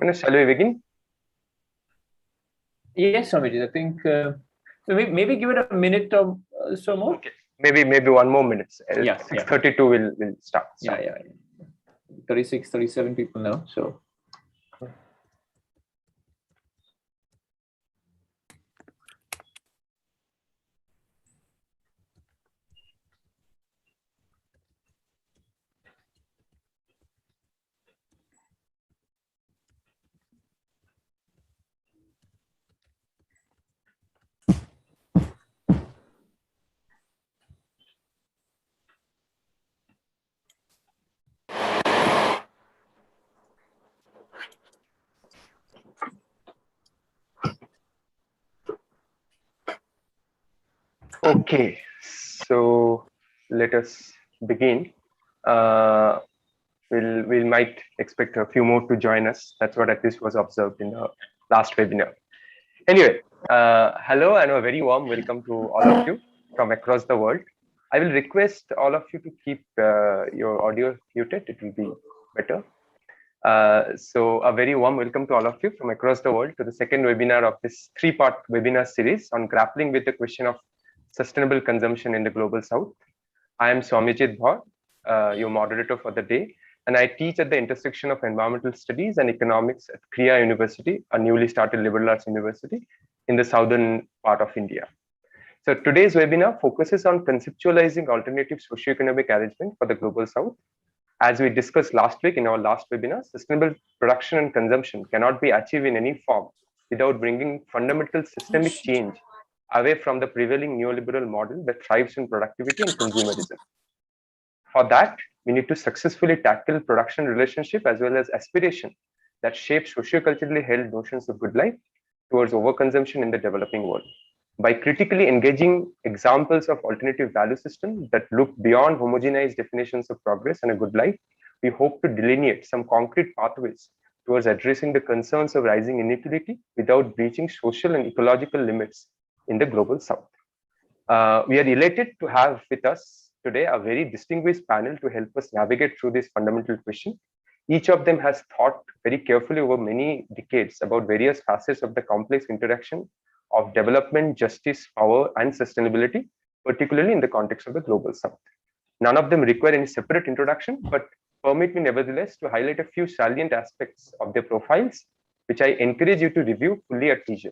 Shall we begin? Yes, Soumyajit. I think maybe give it a minute or so more. Okay, maybe one more minute. Yeah, 6:32 we'll start. Yeah. 36, 37 people now. So. Okay, so let us begin. We might expect a few more to join us. That's what at least was observed in the last webinar. Anyway, hello and a very warm welcome to all of you from across the world. I will request all of you to keep your audio muted. It will be better. So a very warm welcome to all of you from across the world to the second webinar of this three-part webinar series on grappling with the question of sustainable consumption in the global south. I am Soumyajit Bhar, your moderator for the day, and I teach at the intersection of environmental studies and economics at Kriya University, a newly started liberal arts university in the southern part of India. So today's webinar focuses on conceptualizing alternative socio-economic arrangement for the global south. As we discussed last week in our last webinar, sustainable production and consumption cannot be achieved in any form without bringing fundamental systemic change away from the prevailing neoliberal model that thrives on productivity and consumerism. For that, we need to successfully tackle production relationship as well as aspiration that shape socio-culturally held notions of good life towards overconsumption in the developing world. By critically engaging examples of alternative value systems that look beyond homogenized definitions of progress and a good life, we hope to delineate some concrete pathways towards addressing the concerns of rising inequality without breaching social and ecological limits in the global south. We are elated to have with us today a very distinguished panel to help us navigate through this fundamental question. Each of them has thought very carefully over many decades about various facets of the complex interaction of development, justice, power, and sustainability, particularly in the context of the global south. None of them require any separate introduction, but permit me nevertheless to highlight a few salient aspects of their profiles, which I encourage you to review fully at leisure.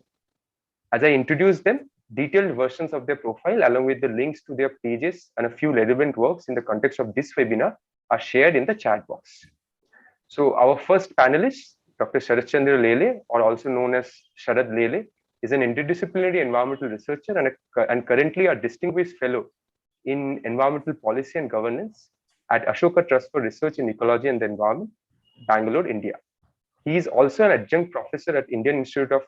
As I introduce them, detailed versions of their profile along with the links to their pages and a few relevant works in the context of this webinar are shared in the chat box. So our first panelist, Dr. Chandra Leila, or also known as Sharad Lele, is an interdisciplinary environmental researcher and currently a distinguished fellow in environmental policy and governance at Ashoka Trust for Research in Ecology and the Environment, Bangalore, India. He is also an adjunct professor at Indian Institute of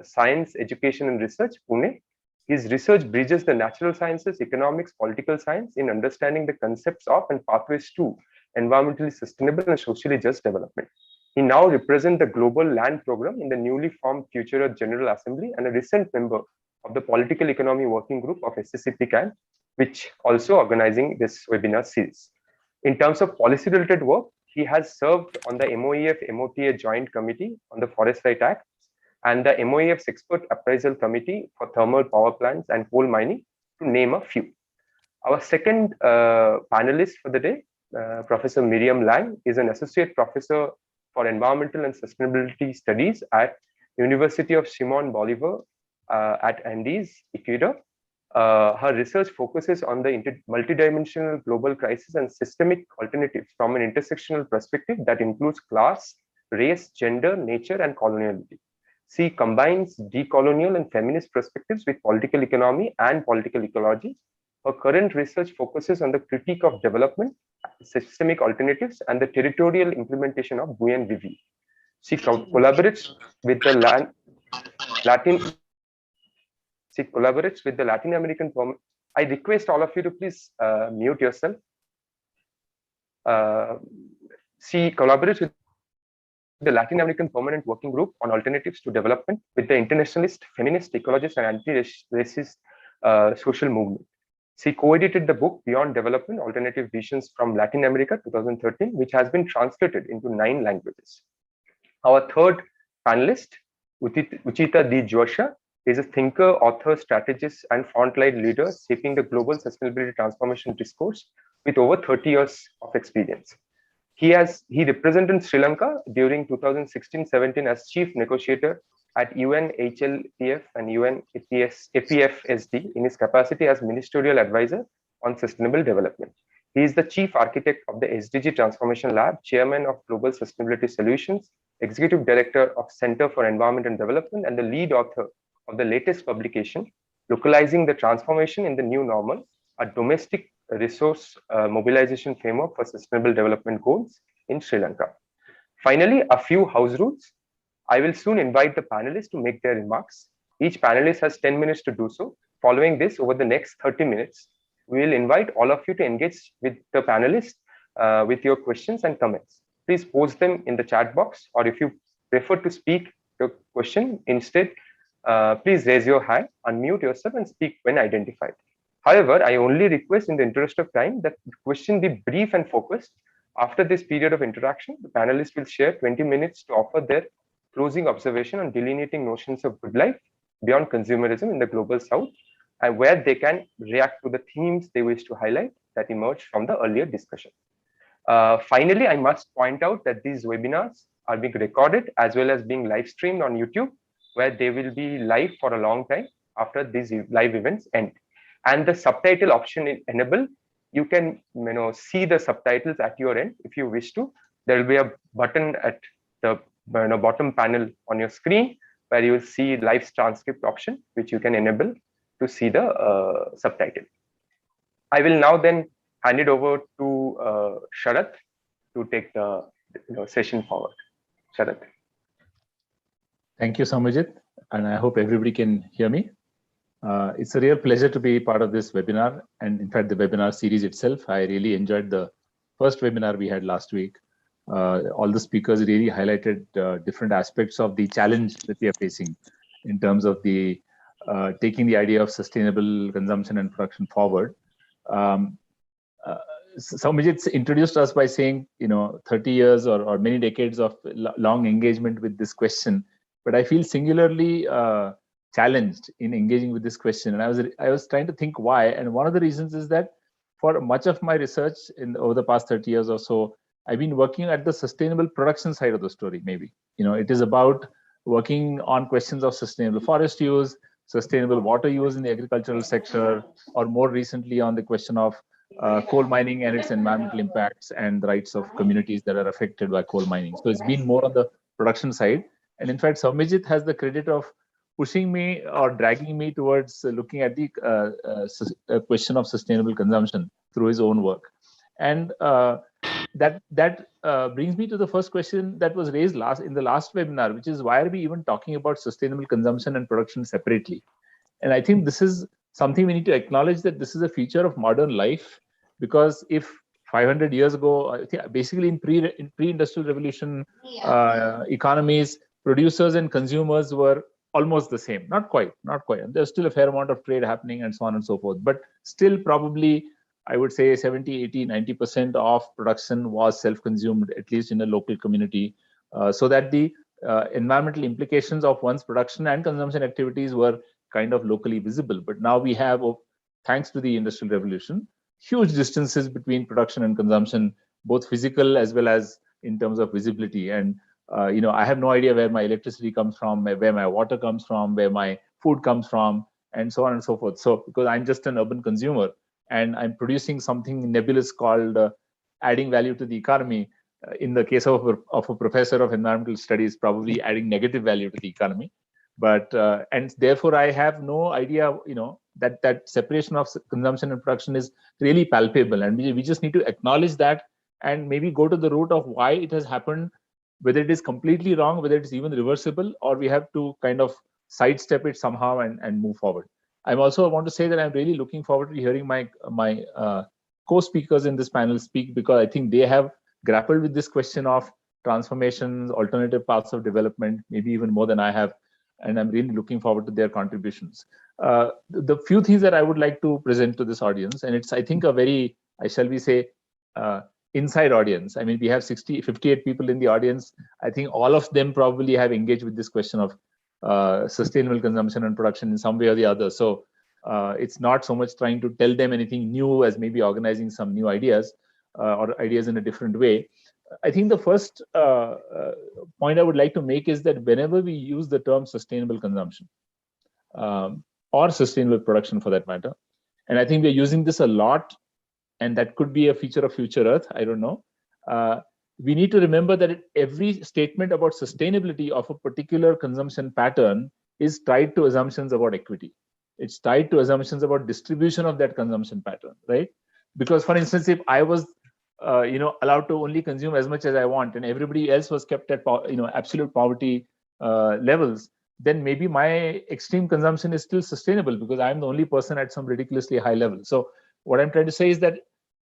Science, Education and Research, Pune. His research bridges the natural sciences, economics, political science in understanding the concepts of and pathways to environmentally sustainable and socially just development. He now represents the Global Land Program in the newly formed Future Earth General Assembly and a recent member of the Political Economy Working Group of SCCP-CAN, which also organizing this webinar series. In terms of policy-related work, he has served on the MOEF-MOTA Joint Committee on the Forest Right Act and the MOEF's Expert Appraisal Committee for Thermal Power Plants and Coal Mining, to name a few. Our second panelist for the day, Professor Miriam Lang, is an associate professor for environmental and sustainability studies at University of Simon Bolivar at Andes, Ecuador. Her research focuses on the multidimensional global crisis and systemic alternatives from an intersectional perspective that includes class, race, gender, nature, and coloniality. She combines decolonial and feminist perspectives with political economy and political ecology. Her current research focuses on the critique of development, systemic alternatives, and the territorial implementation of Buen Vivi. She collaborates with the Latin American. I request all of you to please mute yourself. She collaborates with the Latin American Permanent Working Group on Alternatives to Development with the internationalist, feminist, ecologist, and anti-racist social movement. She co-edited the book Beyond Development, Alternative Visions from Latin America 2013, which has been translated into 9 languages. Our third panelist, Uchita D Joshua, is a thinker, author, strategist, and frontline leader shaping the global sustainability transformation discourse with over 30 years of experience. He represented Sri Lanka during 2016-17 as chief negotiator at UNHLPF and UNAPFSD in his capacity as ministerial advisor on sustainable development. He is the chief architect of the SDG Transformation Lab, chairman of Global Sustainability Solutions, executive director of Center for Environment and Development, and the lead author of the latest publication, Localizing the Transformation in the New Normal, a domestic resource mobilization framework for sustainable development goals in Sri Lanka. Finally, a few house rules. I will soon invite the panelists to make their remarks. Each panelist has 10 minutes to do so. Following this, over the next 30 minutes, we will invite all of you to engage with the panelists with your questions and comments. Please post them in the chat box, or if you prefer to speak your question instead, please raise your hand, unmute yourself, and speak when identified. However, I only request in the interest of time that the question be brief and focused. After this period of interaction, the panelists will share 20 minutes to offer their closing observation on delineating notions of good life beyond consumerism in the global south, and where they can react to the themes they wish to highlight that emerged from the earlier discussion. Finally, I must point out that these webinars are being recorded as well as being live streamed on YouTube, where they will be live for a long time after these live events end. And the subtitle option is enabled. You can see the subtitles at your end if you wish to. There will be a button at the bottom panel on your screen where you will see live transcript option, which you can enable to see the subtitle. I will now then hand it over to Sharad to take the session forward. Sharad. Thank you, Soumyajit, and I hope everybody can hear me. It's a real pleasure to be part of this webinar, and in fact, the webinar series itself. I really enjoyed the first webinar we had last week. All the speakers really highlighted different aspects of the challenge that we are facing in terms of the taking the idea of sustainable consumption and production forward. Soumyajit introduced us by saying, 30 years or many decades of long engagement with this question, but I feel singularly challenged in engaging with this question. And I was trying to think why. And one of the reasons is that for much of my research over the past 30 years or so, I've been working at the sustainable production side of the story, maybe. It is about working on questions of sustainable forest use, sustainable water use in the agricultural sector, or more recently on the question of coal mining and its environmental impacts and the rights of communities that are affected by coal mining. So it's been more on the production side. And in fact, Soumyajit has the credit of pushing me or dragging me towards looking at the question of sustainable consumption through his own work. And that brings me to the first question that was raised in the last webinar, which is why are we even talking about sustainable consumption and production separately? And I think this is something we need to acknowledge, that this is a feature of modern life, because if 500 years ago, I think basically in pre-industrial revolution economies, producers and consumers were almost the same. Not quite. There's still a fair amount of trade happening and so on and so forth, but still probably I would say 70, 80, 90% of production was self-consumed, at least in a local community, so that the environmental implications of one's production and consumption activities were kind of locally visible. But now we have, thanks to the Industrial Revolution, huge distances between production and consumption, both physical as well as in terms of visibility. And I have no idea where my electricity comes from, where my water comes from, where my food comes from, and so on and so forth. So because I'm just an urban consumer and I'm producing something nebulous called adding value to the economy, in the case of a professor of environmental studies, probably adding negative value to the economy. But and therefore I have no idea, that separation of consumption and production is really palpable, and we just need to acknowledge that and maybe go to the root of why it has happened, whether it is completely wrong, whether it's even reversible, or we have to kind of sidestep it somehow and move forward. I also want to say that I'm really looking forward to hearing my co-speakers in this panel speak, because I think they have grappled with this question of transformations, alternative paths of development, maybe even more than I have, and I'm really looking forward to their contributions. The few things that I would like to present to this audience, and it's, I think, a very, shall we say, inside audience. I mean, we have 58 people in the audience. I think all of them probably have engaged with this question of sustainable consumption and production in some way or the other. So it's not so much trying to tell them anything new as maybe organizing some new ideas or ideas in a different way. I think the first point I would like to make is that whenever we use the term sustainable consumption or sustainable production for that matter, and I think we're using this a lot, and that could be a feature of future Earth, I don't know. We need to remember that every statement about sustainability of a particular consumption pattern is tied to assumptions about equity. It's tied to assumptions about distribution of that consumption pattern, right? Because, for instance, if I was allowed to only consume as much as I want, and everybody else was kept at absolute poverty levels, then maybe my extreme consumption is still sustainable because I'm the only person at some ridiculously high level. So what I'm trying to say is that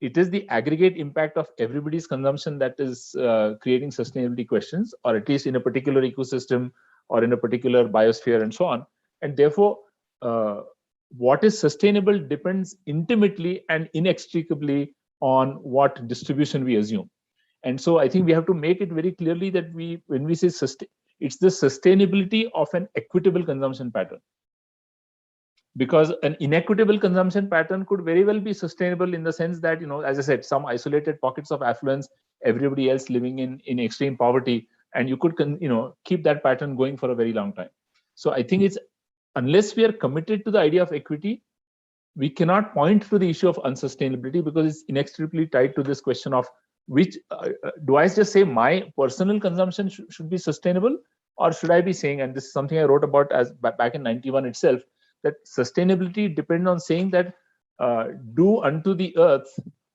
it is the aggregate impact of everybody's consumption that is creating sustainability questions, or at least in a particular ecosystem or in a particular biosphere and so on. And therefore, what is sustainable depends intimately and inextricably on what distribution we assume. And so I think we have to make it very clearly that when we say it's the sustainability of an equitable consumption pattern. Because an inequitable consumption pattern could very well be sustainable in the sense that, as I said, some isolated pockets of affluence, everybody else living in extreme poverty, and you could keep that pattern going for a very long time. So I think it's, unless we are committed to the idea of equity, we cannot point to the issue of unsustainability, because it's inextricably tied to this question of which do I just say my personal consumption should be sustainable, or should I be saying, and this is something I wrote about as back in 91 itself, that sustainability depends on saying that do unto the earth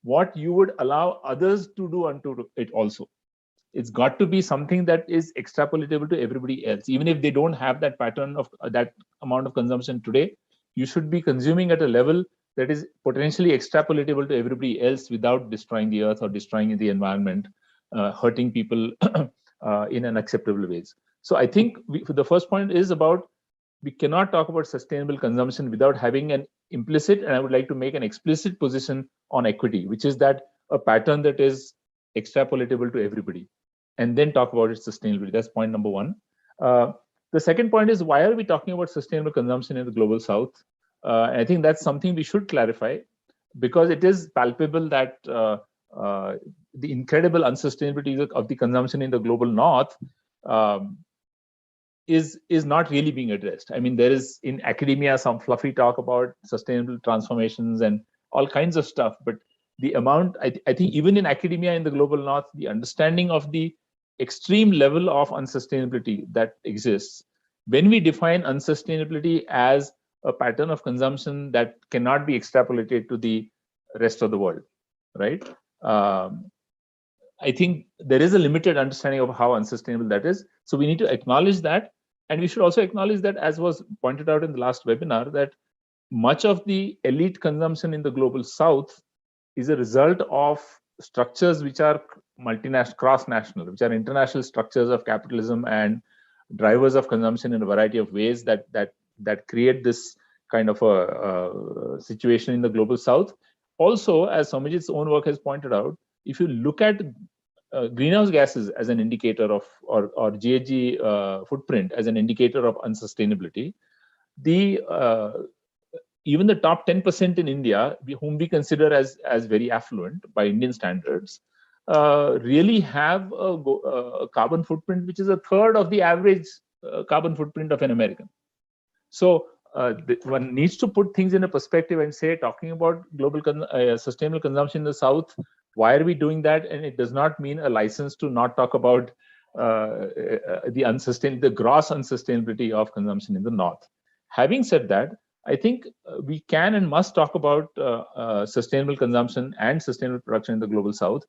what you would allow others to do unto it also. It's got to be something that is extrapolatable to everybody else. Even if they don't have that pattern of that amount of consumption today, you should be consuming at a level that is potentially extrapolatable to everybody else without destroying the earth or destroying the environment, hurting people in unacceptable ways. So I think the first point is about, we cannot talk about sustainable consumption without having an implicit, and I would like to make an explicit position on equity, which is that a pattern that is extrapolatable to everybody, and then talk about its sustainability. That's point number one. The second point is, why are we talking about sustainable consumption in the global south? I think that's something we should clarify, because it is palpable that the incredible unsustainability of the consumption in the global north is not really being addressed. I mean, there is in academia some fluffy talk about sustainable transformations and all kinds of stuff, but the amount, I think even in academia in the global north, the understanding of the extreme level of unsustainability that exists, when we define unsustainability as a pattern of consumption that cannot be extrapolated to the rest of the world, right? I think there is a limited understanding of how unsustainable that is. So we need to acknowledge that. And we should also acknowledge that, as was pointed out in the last webinar, that much of the elite consumption in the global south is a result of structures which are multinational, cross-national, which are international structures of capitalism and drivers of consumption in a variety of ways that create this kind of a situation in the global south. Also, as Soumyajit's own work has pointed out, if you look at greenhouse gases as an indicator of, or GHG footprint as an indicator of unsustainability, even the top 10% in India, whom we consider as very affluent by Indian standards, really have a carbon footprint which is a third of the average carbon footprint of an American. So one needs to put things in a perspective and say, talking about global sustainable consumption in the South, why are we doing that? And it does not mean a license to not talk about the gross unsustainability of consumption in the North. Having said that, I think we can and must talk about sustainable consumption and sustainable production in the global South,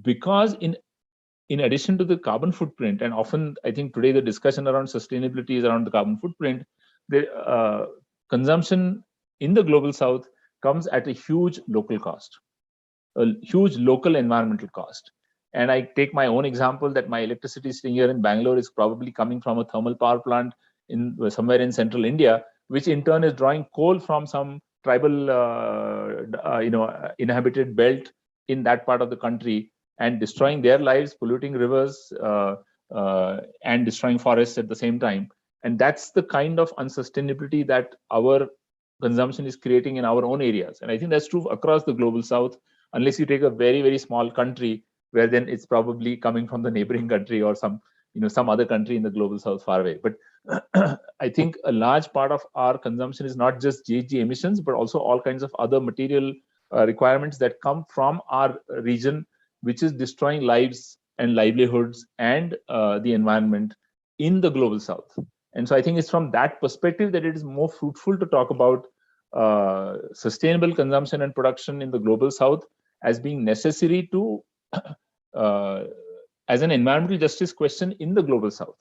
because in addition to the carbon footprint, and often I think today the discussion around sustainability is around the carbon footprint, the consumption in the global South comes at a huge local cost, a huge local environmental cost. And I take my own example that my electricity sitting here in Bangalore is probably coming from a thermal power plant somewhere in central India, which in turn is drawing coal from some tribal, inhabited belt in that part of the country and destroying their lives, polluting rivers, and destroying forests at the same time. And that's the kind of unsustainability that our consumption is creating in our own areas. And I think that's true across the global south, unless you take a very, very small country where then it's probably coming from the neighboring country or some other country in the global south far away. But I think a large part of our consumption is not just GHG emissions, but also all kinds of other material requirements that come from our region, which is destroying lives and livelihoods and the environment in the global south. And so I think it's from that perspective that it is more fruitful to talk about sustainable consumption and production in the global south as being necessary to as an environmental justice question in the global south,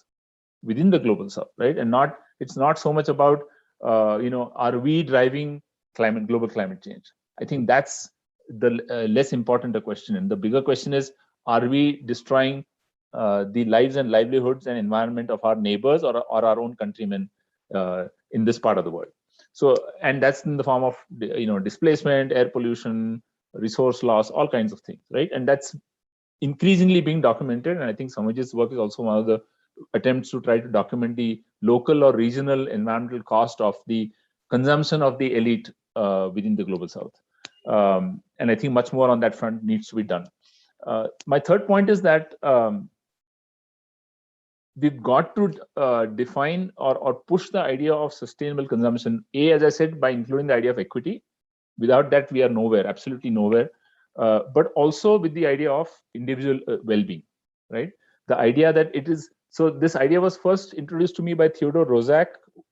within the global south, right? And it's not so much about are we driving global climate change? I think that's the less important a question. And the bigger question is, are we destroying the lives and livelihoods and environment of our neighbors or our own countrymen in this part of the world? So, and that's in the form of displacement, air pollution, resource loss, all kinds of things, right? And that's increasingly being documented. And I think Soumyajit's work is also one of the attempts to try to document the local or regional environmental cost of the consumption of the elite within the global south. And I think much more on that front needs to be done. My third point is that we've got to define or push the idea of sustainable consumption. As I said, by including the idea of equity. Without that, we are nowhere, absolutely nowhere. But also with the idea of individual well-being, right? The idea that it is, so this idea was first introduced to me by Theodore Roszak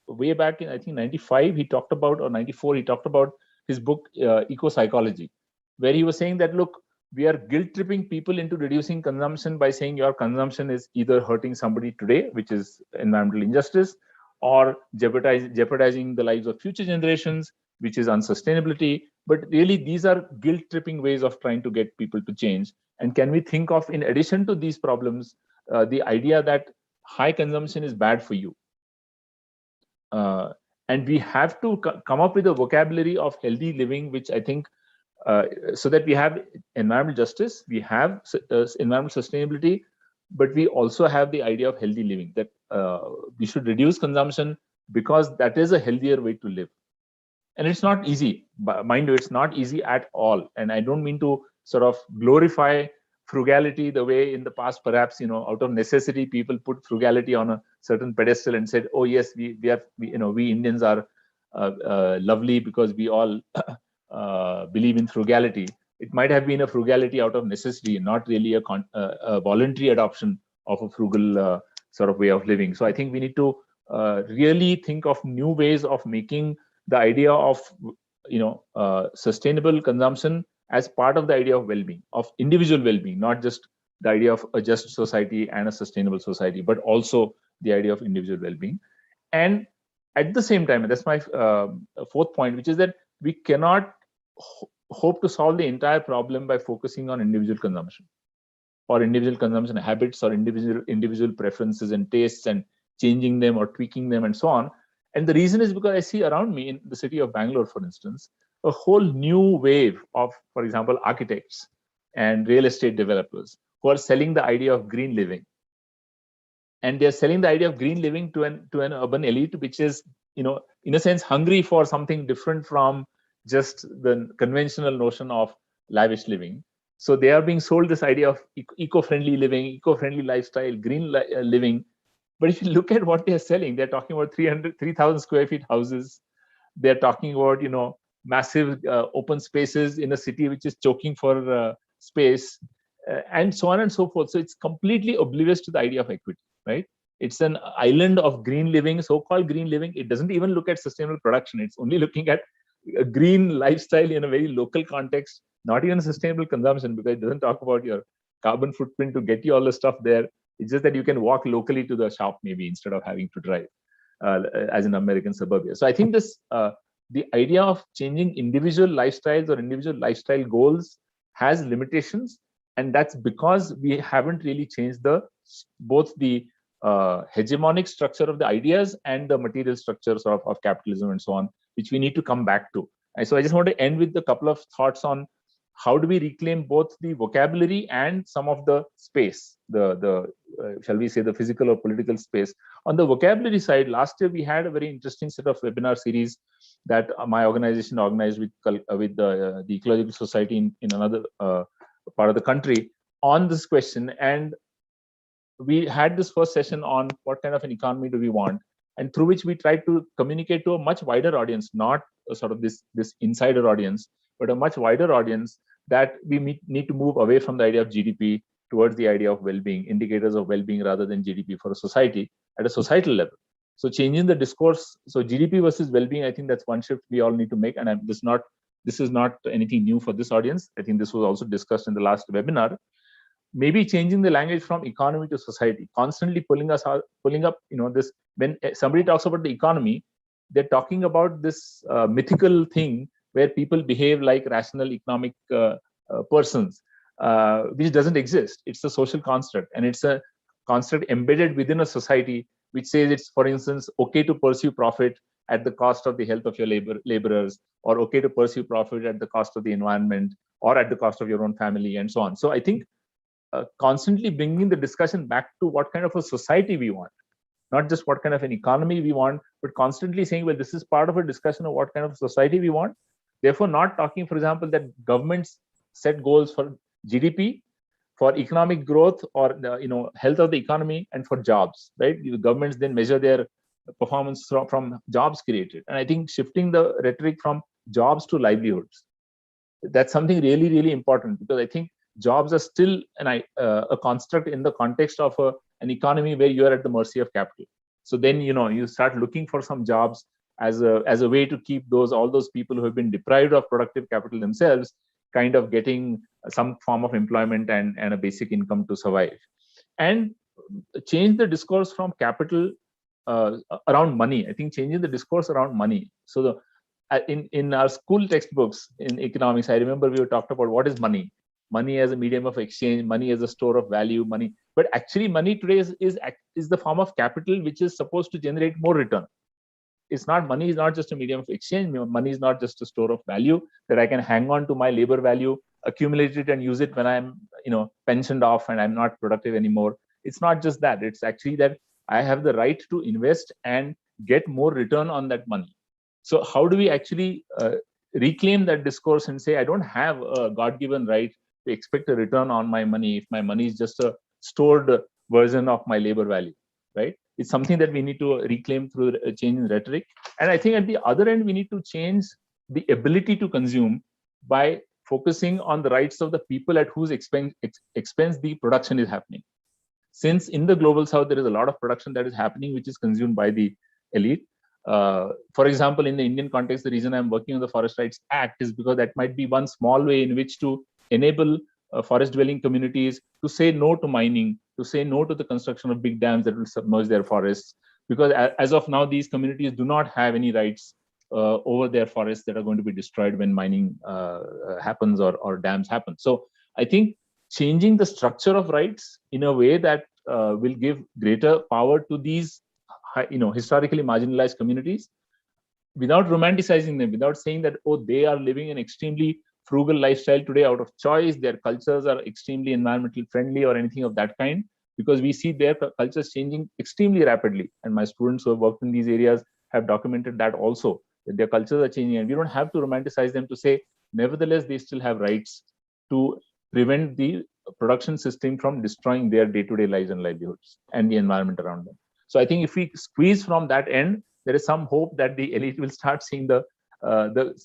way back in, I think, 95, he talked about, or 94, he talked about his book, Eco-Psychology, where he was saying that, look, we are guilt-tripping people into reducing consumption by saying your consumption is either hurting somebody today, which is environmental injustice, or jeopardizing the lives of future generations, which is unsustainability. But really, these are guilt-tripping ways of trying to get people to change. And can we think of, in addition to these problems, the idea that high consumption is bad for you? And we have to come up with a vocabulary of healthy living, which I think, so that we have environmental justice, we have environmental sustainability, but we also have the idea of healthy living, that we should reduce consumption because that is a healthier way to live. And it's not easy, mind you, it's not easy at all. And I don't mean to sort of glorify frugality the way in the past, perhaps, out of necessity, people put frugality on a certain pedestal and said, oh yes, we Indians are lovely because we all believe in frugality. It might have been a frugality out of necessity, not really a voluntary adoption of a frugal sort of way of living. So I think we need to really think of new ways of making the idea of sustainable consumption as part of the idea of well-being, of individual well-being, not just the idea of a just society and a sustainable society, but also the idea of individual well-being. And at the same time, and that's my fourth point, which is that we cannot hope to solve the entire problem by focusing on individual consumption or individual consumption habits or individual preferences and tastes and changing them or tweaking them and so on. And the reason is because I see around me in the city of Bangalore, for instance, a whole new wave of, for example, architects and real estate developers who are selling the idea of green living. And they're selling the idea of green living to an urban elite, which is, in a sense, hungry for something different from just the conventional notion of lavish living. So they are being sold this idea of eco-friendly living, eco-friendly lifestyle, green living. But if you look at what they're selling, they're talking about 3,000 square feet houses. They're talking about, massive open spaces in a city which is choking for space, and so on and so forth. So it's completely oblivious to the idea of equity, right? It's an island of green living, so-called green living. It doesn't even look at sustainable production. It's only looking at a green lifestyle in a very local context, not even sustainable consumption, because it doesn't talk about your carbon footprint to get you all the stuff there. It's just that you can walk locally to the shop maybe instead of having to drive as an American suburbia. So I think this the idea of changing individual lifestyles or individual lifestyle goals has limitations, and that's because we haven't really changed both the hegemonic structure of the ideas and the material structures of capitalism and so on, which we need to come back to. And so I just want to end with a couple of thoughts on how do we reclaim both the vocabulary and some of the space, shall we say the physical or political space. On the vocabulary side, last year we had a very interesting set of webinar series that my organization organized with the Ecological Society in another part of the country on this question. And we had this first session on what kind of an economy do we want, and through which we tried to communicate to a much wider audience, not a sort of this insider audience, but a much wider audience, that we need to move away from the idea of GDP towards the idea of well-being, indicators of well-being rather than GDP for a society at a societal level. So changing the discourse, so GDP versus well-being, I think that's one shift we all need to make. And this is not anything new for this audience. I think this was also discussed in the last webinar. Maybe changing the language from economy to society, constantly pulling up, this, when somebody talks about the economy, they're talking about this mythical thing where people behave like rational economic persons, which doesn't exist. It's a social construct, and it's a construct embedded within a society, which says it's, for instance, okay to pursue profit at the cost of the health of your laborers, or okay to pursue profit at the cost of the environment, or at the cost of your own family, and so on. So I think constantly bringing the discussion back to what kind of a society we want, not just what kind of an economy we want, but constantly saying, well, this is part of a discussion of what kind of society we want. Therefore, not talking, for example, that governments set goals for GDP, for economic growth, or health of the economy, and for jobs, right? Governments then measure their performance from jobs created. And I think shifting the rhetoric from jobs to livelihoods, that's something really, really important, because I think jobs are still a construct in the context of an economy where you are at the mercy of capital. So then, you start looking for some jobs as a way to keep all those people who have been deprived of productive capital themselves kind of getting some form of employment and a basic income to survive. And change the discourse from capital around money. I think changing the discourse around money. So in our school textbooks in economics, I remember we were talked about what is money. Money as a medium of exchange, money as a store of value, money. But actually, money today is the form of capital which is supposed to generate more return. Money is not just a medium of exchange. Money is not just a store of value that I can hang on to my labor value, accumulate it, and use it when I'm pensioned off and I'm not productive anymore. It's not just that. It's actually that I have the right to invest and get more return on that money. So how do we actually reclaim that discourse and say, I don't have a God-given right to expect a return on my money if my money is just a stored version of my labor value, right? It's something that we need to reclaim through a change in rhetoric. And I think at the other end, we need to change the ability to consume by focusing on the rights of the people at whose expense the production is happening. Since in the global south, there is a lot of production that is happening, which is consumed by the elite. For example, in the Indian context, the reason I'm working on the Forest Rights Act is because that might be one small way in which to enable forest dwelling communities to say no to mining, to say no to the construction of big dams that will submerge their forests. Because as of now, these communities do not have any rights over their forests that are going to be destroyed when mining happens or dams happen. So I think changing the structure of rights in a way that will give greater power to these historically marginalized communities, without romanticizing them, without saying that, oh, they are living an extremely frugal lifestyle today out of choice, their cultures are extremely environmental friendly or anything of that kind, because we see their cultures changing extremely rapidly. And my students who have worked in these areas have documented that also, that their cultures are changing, and we don't have to romanticize them to say, nevertheless, they still have rights to prevent the production system from destroying their day-to-day lives and livelihoods and the environment around them. So I think if we squeeze from that end, there is some hope that the elite will start seeing the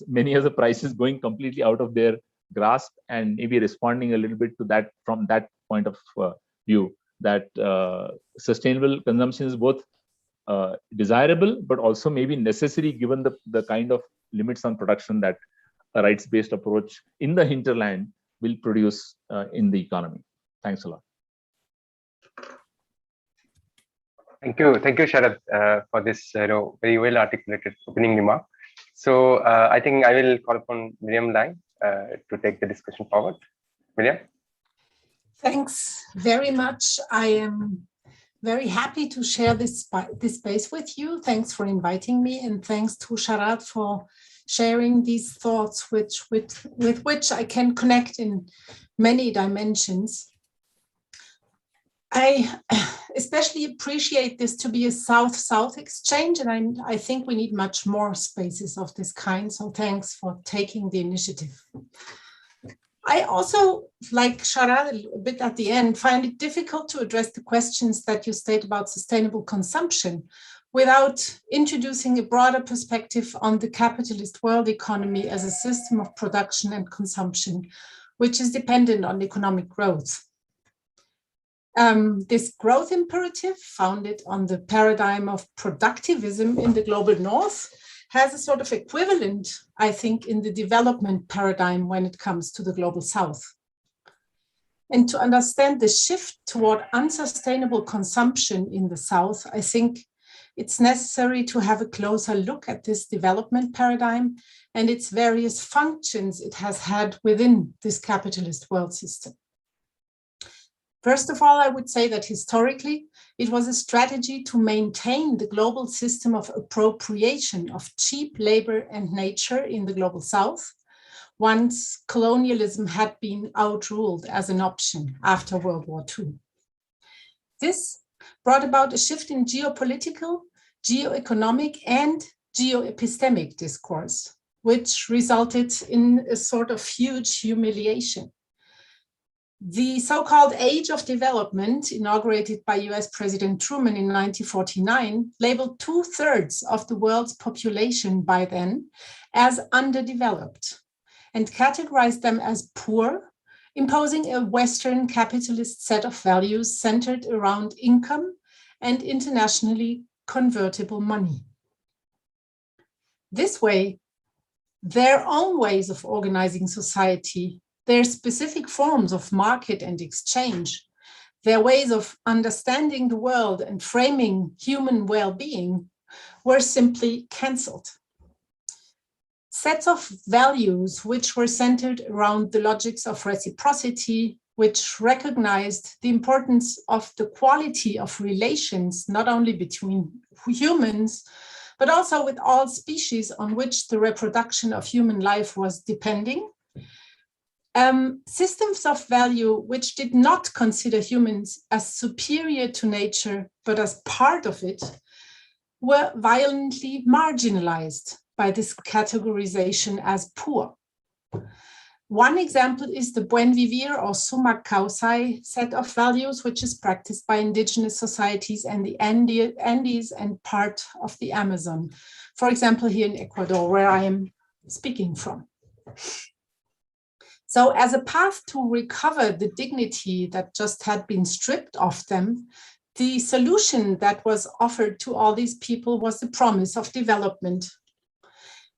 many of the prices going completely out of their grasp, and maybe responding a little bit to that from that point of view, that sustainable consumption is both desirable, but also maybe necessary given the kind of limits on production that a rights-based approach in the hinterland will produce in the economy. Thanks a lot. Thank you, Sharad, for this very well articulated opening remark. So I think I will call upon Miriam Lang to take the discussion forward. Miriam? Thanks very much. I am very happy to share this space with you. Thanks for inviting me, and thanks to Sharad for sharing these thoughts with which I can connect in many dimensions. I especially appreciate this to be a South-South exchange, and I think we need much more spaces of this kind. So thanks for taking the initiative. I also, like Sharad a bit at the end, find it difficult to address the questions that you state about sustainable consumption without introducing a broader perspective on the capitalist world economy as a system of production and consumption, which is dependent on economic growth. This growth imperative, founded on the paradigm of productivism in the global north, has a sort of equivalent, I think, in the development paradigm when it comes to the global south. And to understand the shift toward unsustainable consumption in the south, I think it's necessary to have a closer look at this development paradigm and its various functions it has had within this capitalist world system. First of all, I would say that historically, it was a strategy to maintain the global system of appropriation of cheap labor and nature in the global south, once colonialism had been outruled as an option after World War II. This brought about a shift in geopolitical, geo-economic, and geo-epistemic discourse, which resulted in a sort of huge humiliation. The so-called Age of Development, inaugurated by US President Truman in 1949, labeled 2/3 of the world's population by then as underdeveloped and categorized them as poor, imposing a Western capitalist set of values centered around income and internationally convertible money. This way, their own ways of organizing society, their specific forms of market and exchange, their ways of understanding the world and framing human well-being were simply cancelled. Sets of values which were centered around the logics of reciprocity, which recognized the importance of the quality of relations, not only between humans, but also with all species on which the reproduction of human life was depending. Systems of value which did not consider humans as superior to nature, but as part of it, were violently marginalized by this categorization as poor. One example is the Buen Vivir or Sumak Kausai set of values, which is practiced by indigenous societies and the Andes and part of the Amazon. For example, here in Ecuador, where I am speaking from. So as a path to recover the dignity that just had been stripped of them, the solution that was offered to all these people was the promise of development.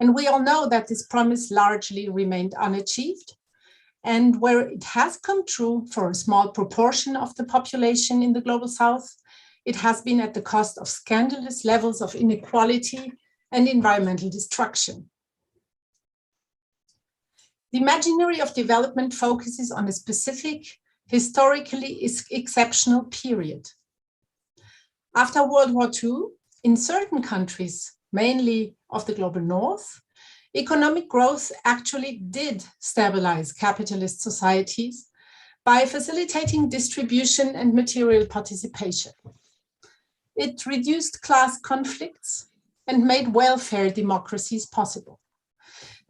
And we all know that this promise largely remained unachieved. And where it has come true for a small proportion of the population in the global south, it has been at the cost of scandalous levels of inequality and environmental destruction. The imaginary of development focuses on a specific, historically exceptional period. After World War II, in certain countries, mainly of the global north, economic growth actually did stabilize capitalist societies by facilitating distribution and material participation. It reduced class conflicts and made welfare democracies possible.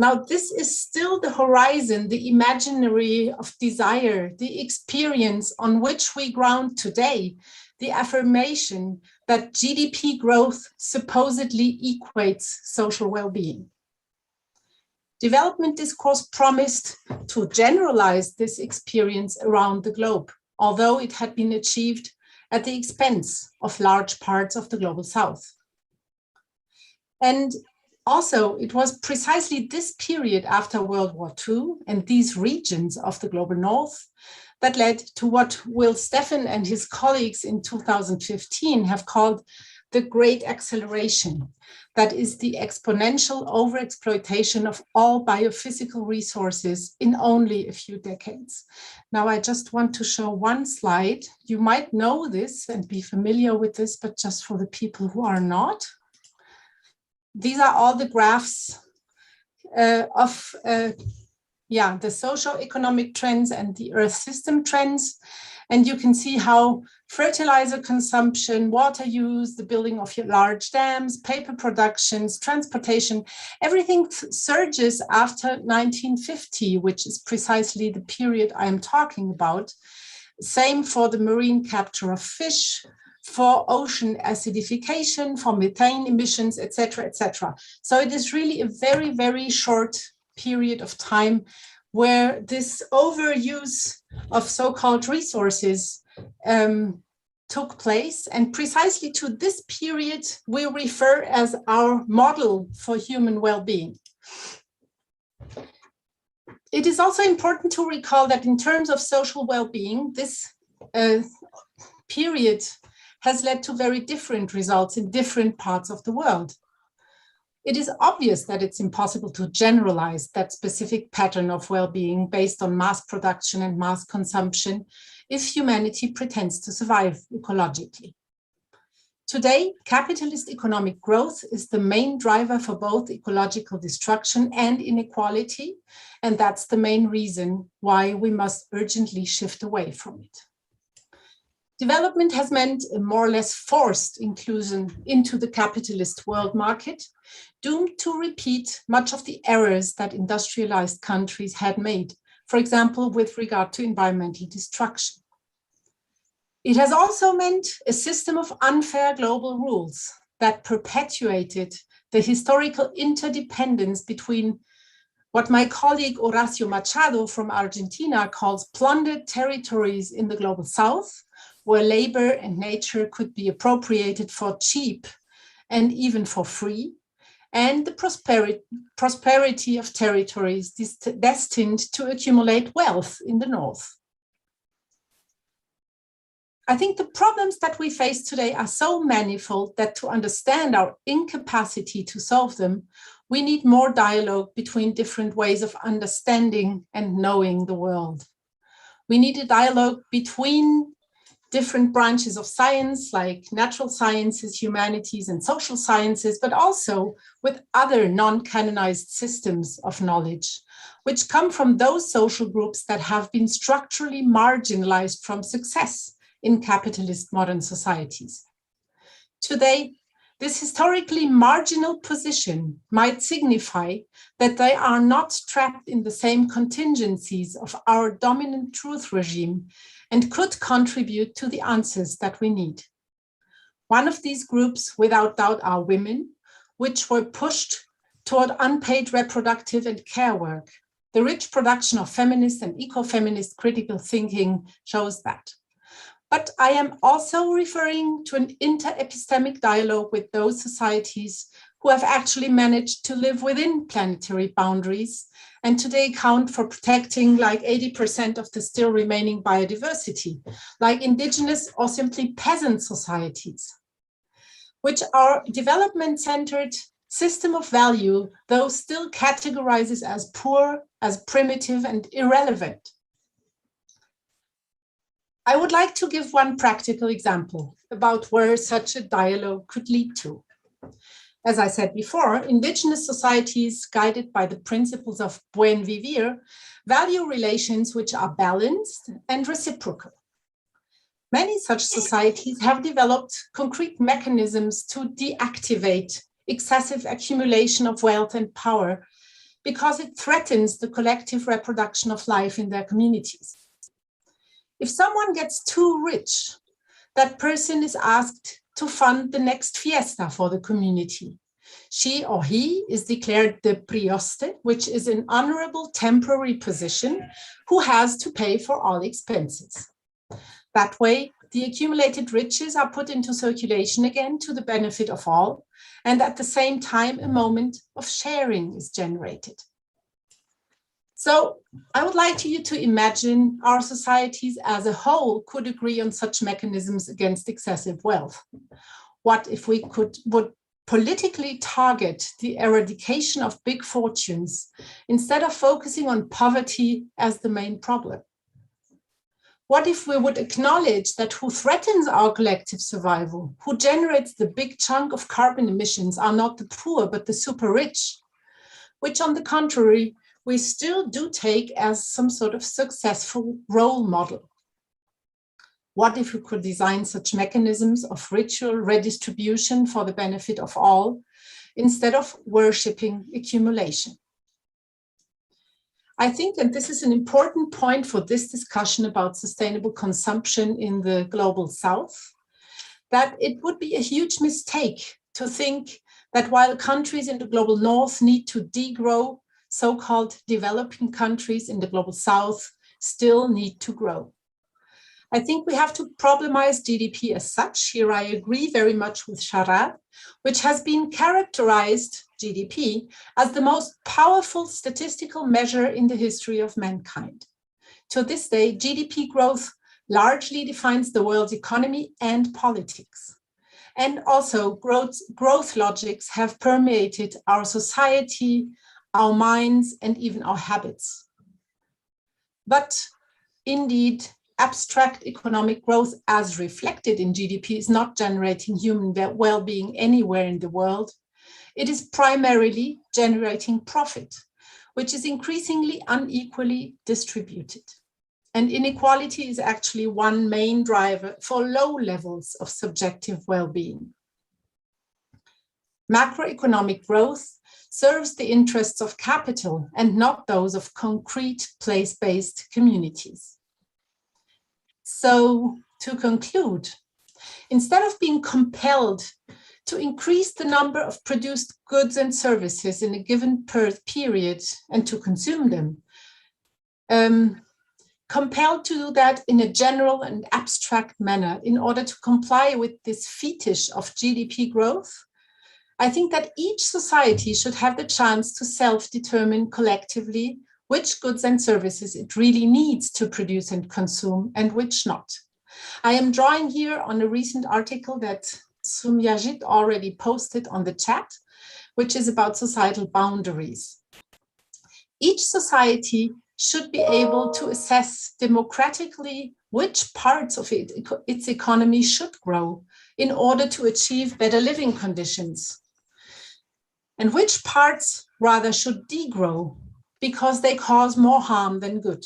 Now, this is still the horizon, the imaginary of desire, the experience on which we ground today, the affirmation that GDP growth supposedly equates social well-being. Development discourse promised to generalize this experience around the globe, although it had been achieved at the expense of large parts of the global south. And also, it was precisely this period after World War II and these regions of the global north that led to what Will Steffen and his colleagues in 2015 have called the Great Acceleration, that is the exponential overexploitation of all biophysical resources in only a few decades. Now, I just want to show one slide. You might know this and be familiar with this, but just for the people who are not. These are all the graphs of the socio-economic trends and the Earth system trends. And you can see how fertilizer consumption, water use, the building of large dams, paper productions, transportation, everything surges after 1950, which is precisely the period I am talking about. Same for the marine capture of fish, for ocean acidification, for methane emissions, etc., etc. So it is really a very, very short period of time where this overuse of so-called resources took place. And precisely to this period, we refer as our model for human well-being. It is also important to recall that in terms of social well-being, this period has led to very different results in different parts of the world. It is obvious that it's impossible to generalize that specific pattern of well-being based on mass production and mass consumption if humanity pretends to survive ecologically. Today, capitalist economic growth is the main driver for both ecological destruction and inequality, and that's the main reason why we must urgently shift away from it. Development has meant a more or less forced inclusion into the capitalist world market, doomed to repeat much of the errors that industrialized countries had made, for example, with regard to environmental destruction. It has also meant a system of unfair global rules that perpetuated the historical interdependence between what my colleague Horacio Machado from Argentina calls plundered territories in the global south, where labor and nature could be appropriated for cheap and even for free, and the prosperity of territories destined to accumulate wealth in the north. I think the problems that we face today are so manifold that to understand our incapacity to solve them, we need more dialogue between different ways of understanding and knowing the world. We need a dialogue between different branches of science like natural sciences, humanities, and social sciences, but also with other non-canonized systems of knowledge, which come from those social groups that have been structurally marginalized from success in capitalist modern societies. Today, this historically marginal position might signify that they are not trapped in the same contingencies of our dominant truth regime and could contribute to the answers that we need. One of these groups, without doubt, are women, which were pushed toward unpaid reproductive and care work. The rich production of feminist and eco-feminist critical thinking shows that. But I am also referring to an inter-epistemic dialogue with those societies who have actually managed to live within planetary boundaries and today count for protecting like 80% of the still remaining biodiversity, like indigenous or simply peasant societies, which are development-centered system of value, though still categorizes as poor, as primitive and irrelevant. I would like to give one practical example about where such a dialogue could lead to. As I said before, indigenous societies guided by the principles of buen vivir value relations which are balanced and reciprocal. Many such societies have developed concrete mechanisms to deactivate excessive accumulation of wealth and power because it threatens the collective reproduction of life in their communities. If someone gets too rich, that person is asked to fund the next fiesta for the community. She or he is declared the prioste, which is an honorable temporary position who has to pay for all expenses. That way, the accumulated riches are put into circulation again to the benefit of all, and at the same time, a moment of sharing is generated. So I would like you to imagine our societies as a whole could agree on such mechanisms against excessive wealth. What if we would politically target the eradication of big fortunes instead of focusing on poverty as the main problem? What if we would acknowledge that who threatens our collective survival, who generates the big chunk of carbon emissions are not the poor, but the super rich? which on the contrary, we still do take as some sort of successful role model. What if we could design such mechanisms of ritual redistribution for the benefit of all, instead of worshipping accumulation? I think, and this is an important point for this discussion about sustainable consumption in the global South, that it would be a huge mistake to think that while countries in the global North need to degrow, so-called developing countries in the global South still need to grow. I think we have to problemize GDP as such. Here I agree very much with Sharad, which has been characterized, GDP, as the most powerful statistical measure in the history of mankind. To this day, GDP growth largely defines the world's economy and politics. And also growth logics have permeated our society, our minds, and even our habits. But indeed, abstract economic growth as reflected in GDP is not generating human well-being anywhere in the world. It is primarily generating profit, which is increasingly unequally distributed. And inequality is actually one main driver for low levels of subjective well-being. Macroeconomic growth serves the interests of capital and not those of concrete place-based communities. So, to conclude, instead of being compelled to increase the number of produced goods and services in a given period and to consume them, compelled to do that in a general and abstract manner in order to comply with this fetish of GDP growth, I think that each society should have the chance to self-determine collectively which goods and services it really needs to produce and consume and which not. I am drawing here on a recent article that Soumyajit already posted on the chat, which is about societal boundaries. Each society should be able to assess democratically which parts of its economy should grow in order to achieve better living conditions, and which parts rather should degrow because they cause more harm than good.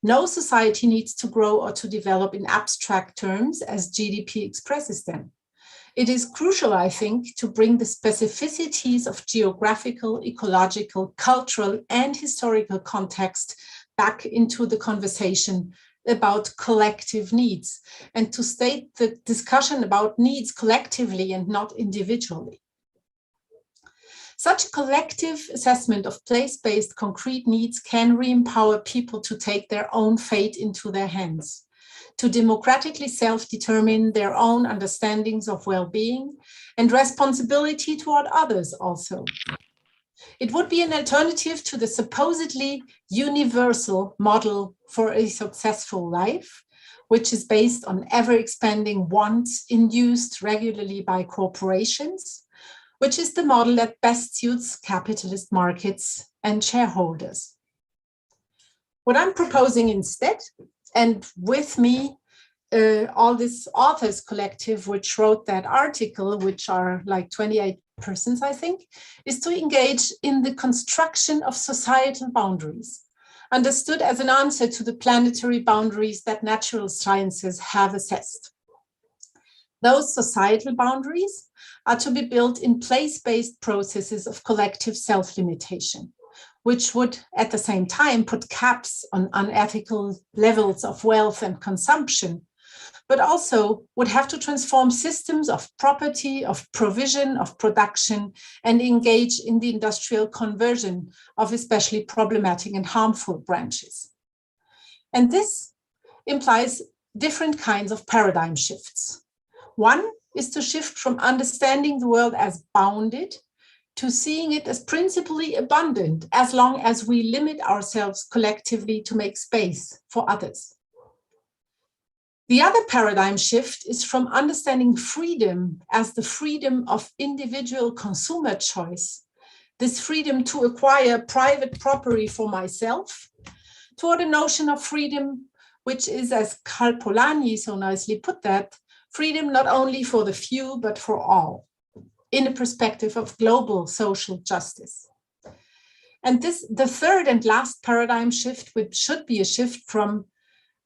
No society needs to grow or to develop in abstract terms as GDP expresses them. It is crucial, I think, to bring the specificities of geographical, ecological, cultural, and historical context back into the conversation about collective needs, and to state the discussion about needs collectively and not individually. Such a collective assessment of place-based concrete needs can re-empower people to take their own fate into their hands, to democratically self-determine their own understandings of well-being and responsibility toward others also. It would be an alternative to the supposedly universal model for a successful life, which is based on ever-expanding wants induced regularly by corporations, which is the model that best suits capitalist markets and shareholders. What I'm proposing instead, and with me, all this authors collective which wrote that article, which are like 28 persons, I think, is to engage in the construction of societal boundaries, understood as an answer to the planetary boundaries that natural sciences have assessed. Those societal boundaries are to be built in place-based processes of collective self-limitation, which would at the same time put caps on unethical levels of wealth and consumption, but also would have to transform systems of property, of provision, of production, and engage in the industrial conversion of especially problematic and harmful branches. And this implies different kinds of paradigm shifts. One is to shift from understanding the world as bounded to seeing it as principally abundant, as long as we limit ourselves collectively to make space for others. The other paradigm shift is from understanding freedom as the freedom of individual consumer choice, this freedom to acquire private property for myself, toward a notion of freedom, which is, as Karl Polanyi so nicely put that, freedom not only for the few, but for all, in a perspective of global social justice. And the third and last paradigm shift, which should be a shift from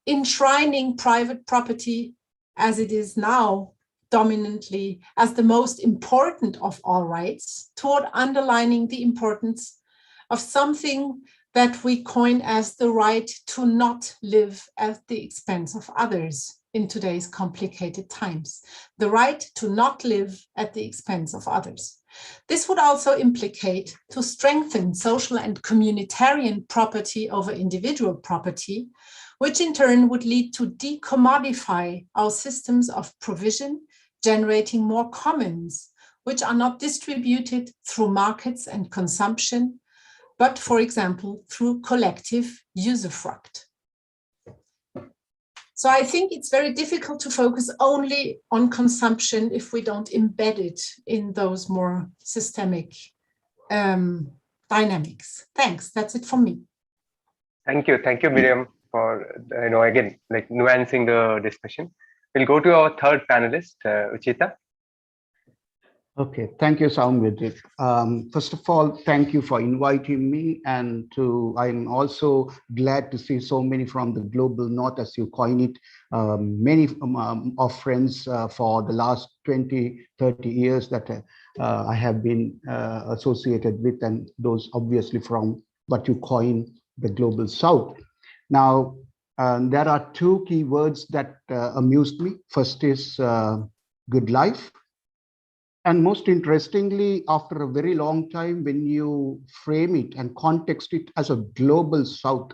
enshrining private property as it is now dominantly as the most important of all rights, toward underlining the importance of something that we coin as the right to not live at the expense of others in today's complicated times, the right to not live at the expense of others. This would also implicate to strengthen social and communitarian property over individual property, which in turn would lead to decommodify our systems of provision, generating more commons, which are not distributed through markets and consumption, but, for example, through collective usufruct. So I think it's very difficult to focus only on consumption if we don't embed it in those more systemic dynamics. Thanks. That's it from me. Thank you, Miriam, for again like nuancing the discussion. We'll go to our third panelist, Uchita. Okay, thank you, Soumyajit. First of all, thank you for inviting me, and I'm also glad to see so many from the global north, as you coin it, many of friends for the last 20, 30 years that I have been associated with, and those obviously from what you coin the global south. Now, there are two key words that amused me. First is good life. And most interestingly, after a very long time, when you frame it and context it as a global south,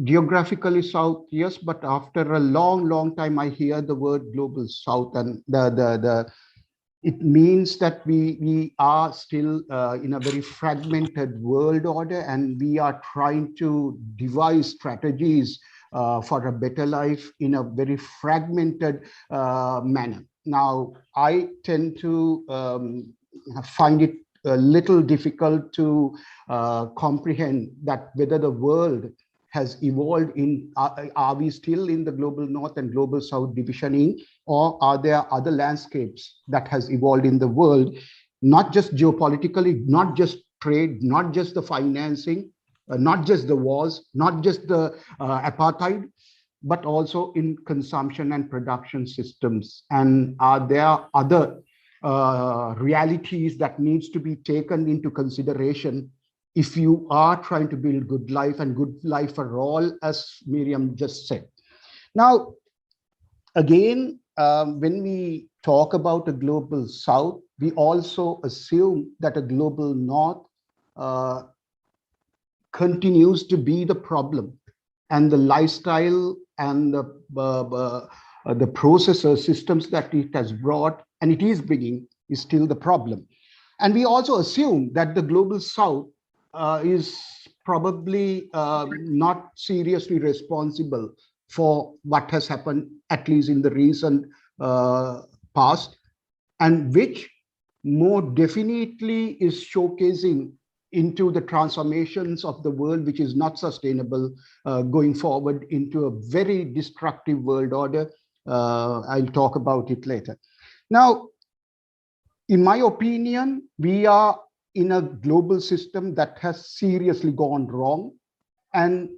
geographically south, yes, but after a long time, I hear the word global south, and it means that we are still in a very fragmented world order, and we are trying to devise strategies for a better life in a very fragmented manner. Now, I tend to find it a little difficult to comprehend that whether the world has evolved in, are we still in the global north and global south divisioning, or are there other landscapes that has evolved in the world, not just geopolitically, not just trade, not just the financing, not just the wars, not just the apartheid, but also in consumption and production systems? And are there other realities that needs to be taken into consideration if you are trying to build good life and good life for all, as Miriam just said? Now, again, when we talk about a global south, we also assume that a global north continues to be the problem, and the lifestyle and the processor systems that it has brought, and it is bringing, is still the problem. And we also assume that the global south is probably not seriously responsible for what has happened, at least in the recent past, and which more definitely is showcasing into the transformations of the world, which is not sustainable, going forward into a very destructive world order. I'll talk about it later. Now, in my opinion, we are in a global system that has seriously gone wrong, and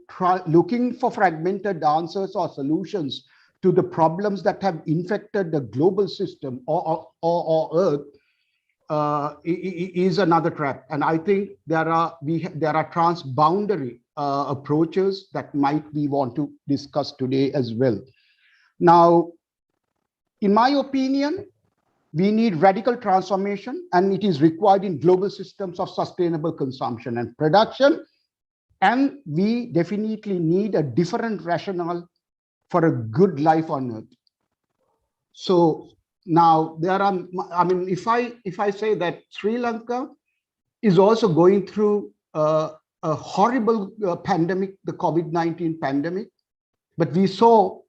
looking for fragmented answers or solutions to the problems that have infected the global system or Earth is another trap. And I think there are transboundary approaches that we want to discuss today as well. Now, in my opinion, we need radical transformation, and it is required in global systems of sustainable consumption and production. And we definitely need a different rationale for a good life on Earth. So now there are, I mean, if I say that Sri Lanka is also going through a horrible pandemic, the COVID-19 pandemic, but we saw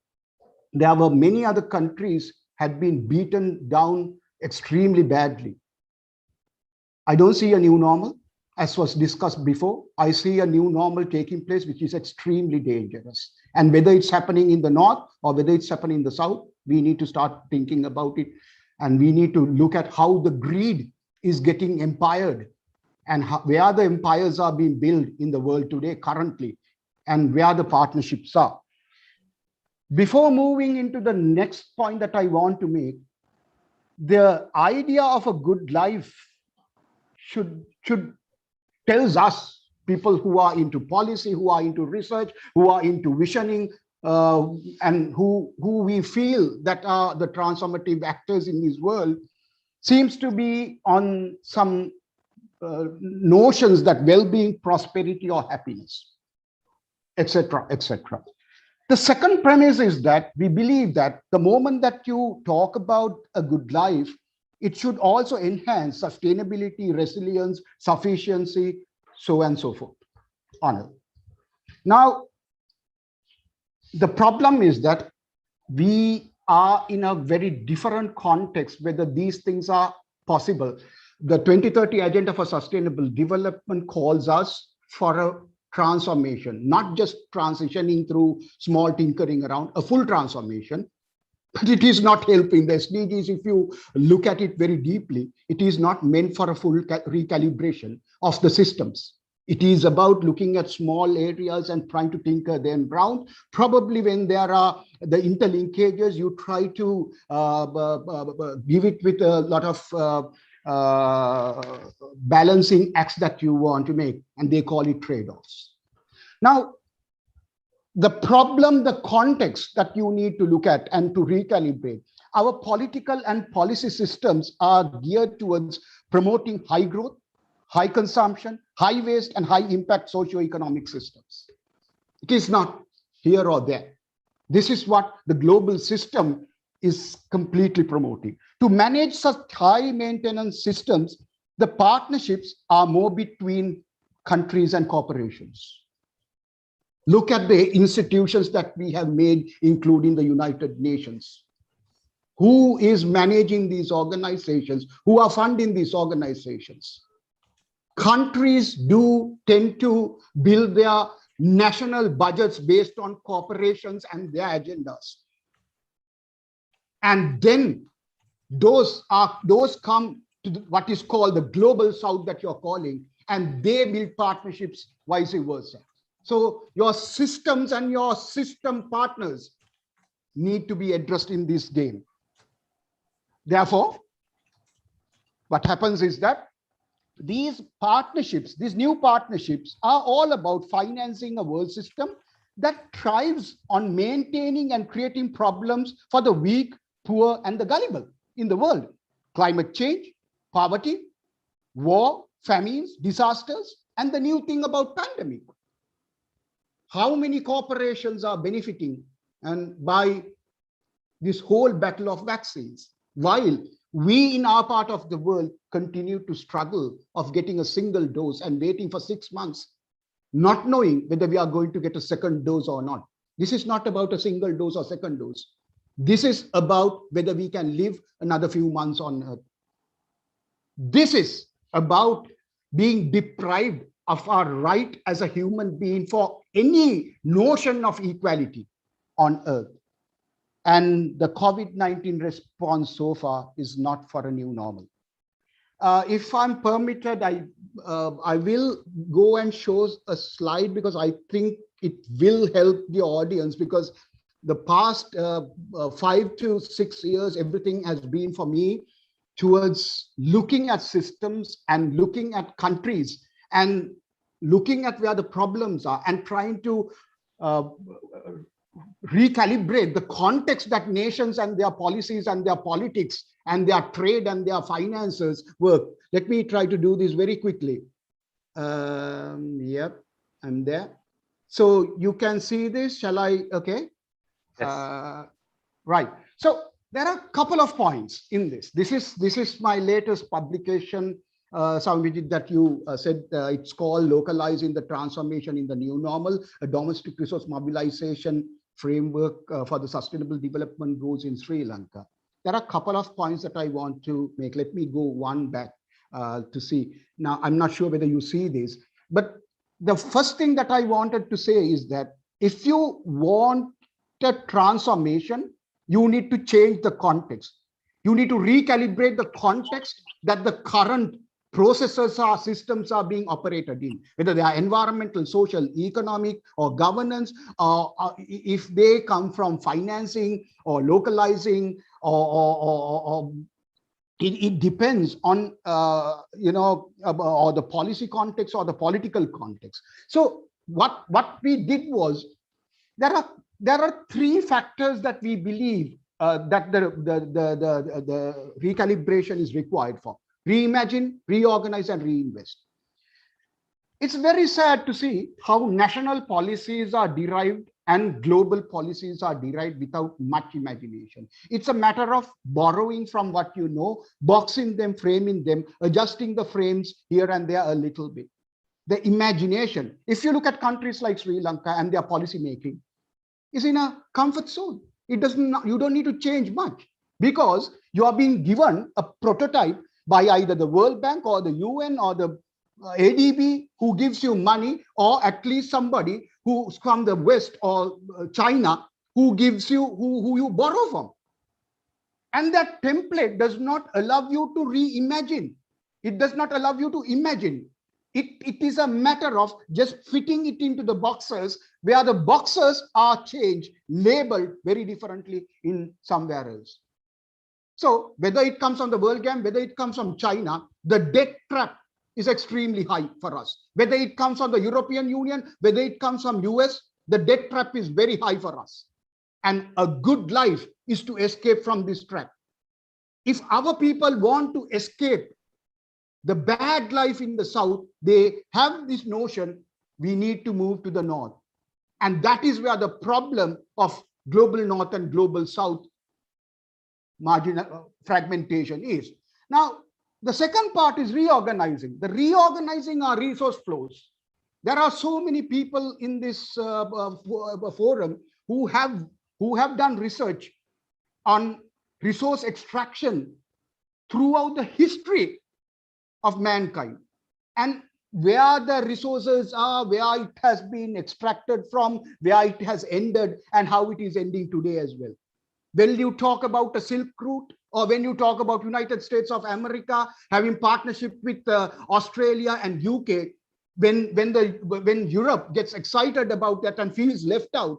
there were many other countries had been beaten down extremely badly. I don't see a new normal, as was discussed before. I see a new normal taking place, which is extremely dangerous. And whether it's happening in the north or whether it's happening in the south, we need to start thinking about it. And we need to look at how the greed is getting empired and where the empires are being built in the world today currently, and where the partnerships are. Before moving into the next point that I want to make, the idea of a good life should tells us, people who are into policy, who are into research, who are into visioning, and who we feel that are the transformative actors in this world, seems to be on some notions that well-being, prosperity, or happiness, etc., etc. The second premise is that we believe that the moment that you talk about a good life, it should also enhance sustainability, resilience, sufficiency, so on and so forth on it. Now, the problem is that we are in a very different context whether these things are possible. The 2030 Agenda for Sustainable Development calls us for a transformation, not just transitioning through small tinkering around, a full transformation. But it is not helping. The SDGs, if you look at it very deeply, it is not meant for a full recalibration of the systems. It is about looking at small areas and trying to tinker them around. Probably when there are the interlinkages, you try to give it with a lot of balancing acts that you want to make, and they call it trade-offs. Now, the problem, the context that you need to look at and to recalibrate, our political and policy systems are geared towards promoting high growth, high consumption, high waste, and high impact socio-economic systems. It is not here or there. This is what the global system is completely promoting. To manage such high maintenance systems, the partnerships are more between countries and corporations. Look at the institutions that we have made, including the United Nations. Who is managing these organizations? Who are funding these organizations? Countries do tend to build their national budgets based on corporations and their agendas. And then those come to what is called the global south that you're calling, and they build partnerships vice versa. So your systems and your system partners need to be addressed in this game. Therefore, what happens is that these partnerships, these new partnerships, are all about financing a world system that thrives on maintaining and creating problems for the weak, poor, and the gullible in the world. Climate change, poverty, war, famines, disasters, and the new thing about pandemic. How many corporations are benefiting and by this whole battle of vaccines, while we in our part of the world continue to struggle of getting a single dose and waiting for 6 months, not knowing whether we are going to get a second dose or not. This is not about a single dose or second dose. This is about whether we can live another few months on Earth. This is about being deprived of our right as a human being for any notion of equality on Earth. And the COVID-19 response so far is not for a new normal. If I'm permitted, I will go and show a slide because I think it will help the audience, because the past 5 to 6 years, everything has been for me towards looking at systems and looking at countries and looking at where the problems are and trying to recalibrate the context that nations and their policies and their politics and their trade and their finances work. Let me try to do this very quickly. Yep, I'm there. So you can see this. Shall I? Okay. Yes. Right. So there are a couple of points in this. This is my latest publication, Soumyajit, that you said it's called Localizing the Transformation in the New Normal, a domestic resource mobilization framework for the sustainable development goals in Sri Lanka. There are a couple of points that I want to make. Let me go one back to see. Now, I'm not sure whether you see this, but the first thing that I wanted to say is that if you want a transformation, you need to change the context. You need to recalibrate the context that the current processes or systems are being operated in, whether they are environmental, social, economic, or governance, or if they come from financing or localizing, or it depends on or the policy context or the political context. So what we did was, there are three factors that we believe that the recalibration is required for: reimagine, reorganize, and reinvest. It's very sad to see how national policies are derived and global policies are derived without much imagination. It's a matter of borrowing from what you know, boxing them, framing them, adjusting the frames here and there a little bit. The imagination, if you look at countries like Sri Lanka and their policy making, is in a comfort zone. You don't need to change much, because you are being given a prototype by either the World Bank or the UN or the ADB, who gives you money, or at least somebody who's from the West or China, who gives you, who you borrow from. And that template does not allow you to reimagine. It does not allow you to imagine. It is a matter of just fitting it into the boxes, where the boxes are changed, labeled very differently in somewhere else. So whether it comes from the World Bank, whether it comes from China, the debt trap is extremely high for us. Whether it comes from the European Union, whether it comes from US, the debt trap is very high for us. And a good life is to escape from this trap. If our people want to escape the bad life in the South, they have this notion, we need to move to the North. And that is where the problem of global North and global South marginal fragmentation is. Now, the second part is reorganizing. The reorganizing our resource flows. There are so many people in this forum who have done research on resource extraction throughout the history of mankind, and where the resources are, where it has been extracted from, where it has ended, and how it is ending today as well. When you talk about the Silk Route, or when you talk about United States of America having partnership with Australia and UK, when Europe gets excited about that and feels left out,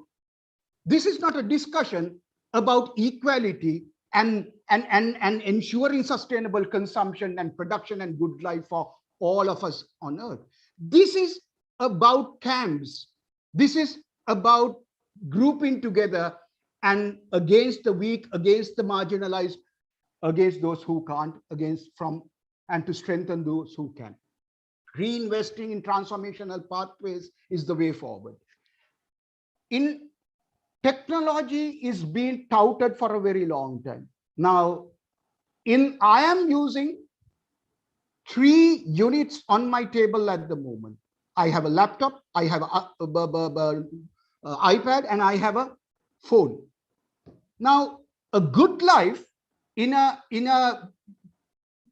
this is not a discussion about equality and ensuring sustainable consumption and production and good life for all of us on earth. This is about camps. This is about grouping together and against the weak, against the marginalized, against those who can't, and to strengthen those who can. Reinvesting in transformational pathways is the way forward. Technology is being touted for a very long time. Now, I am using 3 units on my table at the moment. I have a laptop, I have an iPad, and I have a phone. Now, a good life in a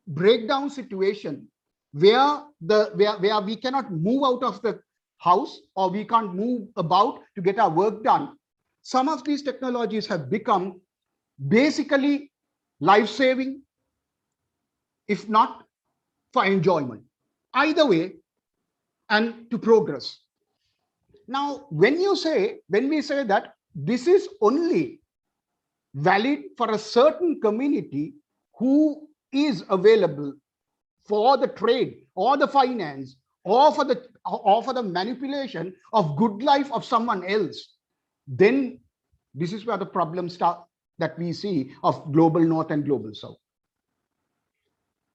breakdown situation where we cannot move out of the house, or we can't move about to get our work done, some of these technologies have become basically life-saving, if not for enjoyment, either way, and to progress. Now, when we say that this is only valid for a certain community who is available for the trade or the finance or for the manipulation of good life of someone else, then this is where the problem starts that we see of global North and global South.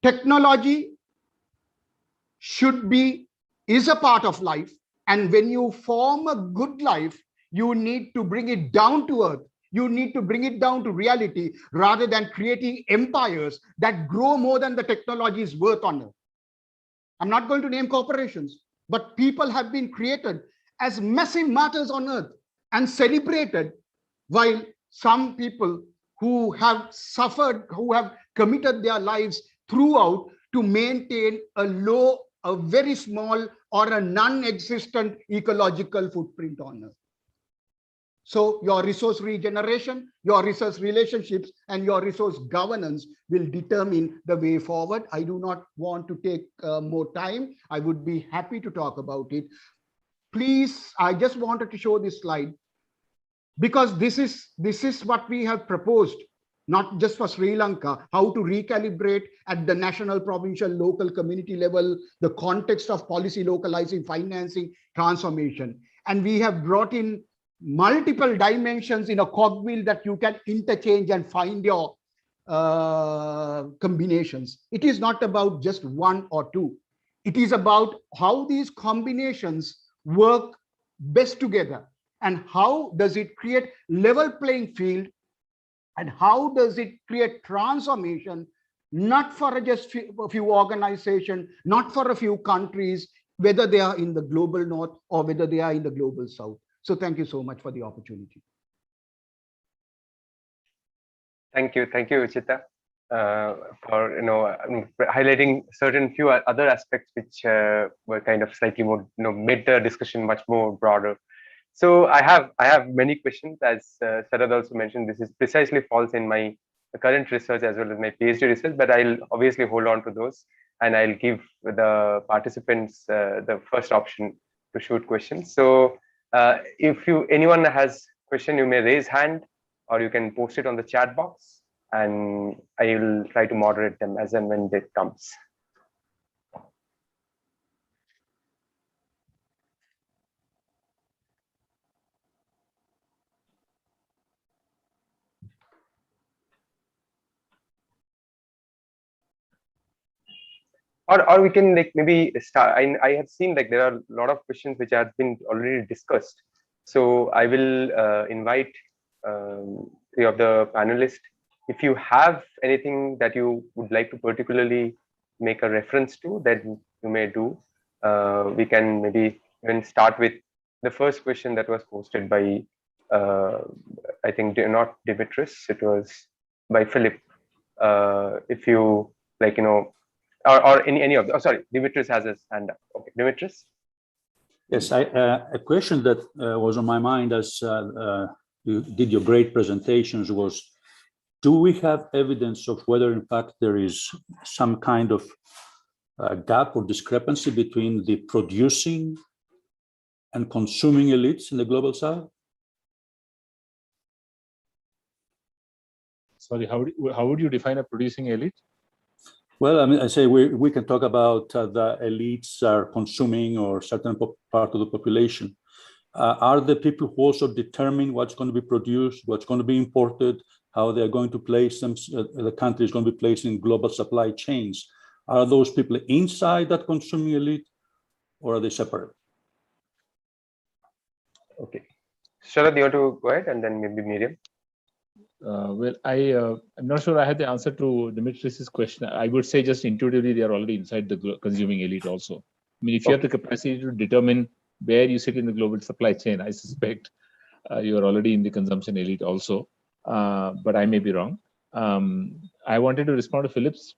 Technology is a part of life, and when you form a good life, you need to bring it down to earth. You need to bring it down to reality, rather than creating empires that grow more than the technology is worth on earth. I'm not going to name corporations, but people have been created as massive martyrs on earth and celebrated, while some people who have suffered, who have committed their lives throughout to maintain a very small or a non-existent ecological footprint on earth. So your resource regeneration, your resource relationships, and your resource governance will determine the way forward. I do not want to take more time. I would be happy to talk about it. Please, I just wanted to show this slide because this is what we have proposed, not just for Sri Lanka, how to recalibrate at the national, provincial, local, community level, the context of policy localizing, financing, transformation. And we have brought in multiple dimensions in a cogwheel that you can interchange and find your combinations. It is not about just one or two. It is about how these combinations work best together and how does it create level playing field and how does it create transformation, not for just a few organizations, not for a few countries, whether they are in the global north or whether they are in the global south. So thank you so much for the opportunity. Thank you, Uchita, for highlighting certain few other aspects which were kind of slightly more made the discussion much more broader. So I have many questions, as Sharad also mentioned. This is precisely falls in my current research as well as my PhD research, but I'll obviously hold on to those and I'll give the participants the first option to shoot questions. So if anyone has question, you may raise hand or you can post it on the chat box and I will try to moderate them as and when it comes. Or we can maybe start. I have seen there are a lot of questions which have been already discussed. So I will invite three of the panelists. If you have anything that you would like to particularly make a reference to, that you may do. We can maybe even start with the first question that was posted by, I think not Dimitris, it was by Philip. If you or any of them. Oh, sorry, Dimitris has his hand up. Okay, Dimitris. Yes, a question that was on my mind as you did your great presentations was, do we have evidence of whether in fact there is some kind of gap or discrepancy between the producing and consuming elites in the global south? Sorry, how would you define a producing elite? Well, I mean, I say we can talk about the elites are consuming or certain part of the population. Are the people who also determine what's going to be produced, what's going to be imported, how they're going to place them, the country is going to be placed in global supply chains? Are those people inside that consuming elite or are they separate? Okay. Sharad, you want to go ahead and then maybe Miriam? Well, I'm not sure I had the answer to Dimitris's question. I would say just intuitively they are already inside the consuming elite also. I mean, if you have the capacity to determine where you sit in the global supply chain, I suspect you are already in the consumption elite also, but I may be wrong. I wanted to respond to Philip's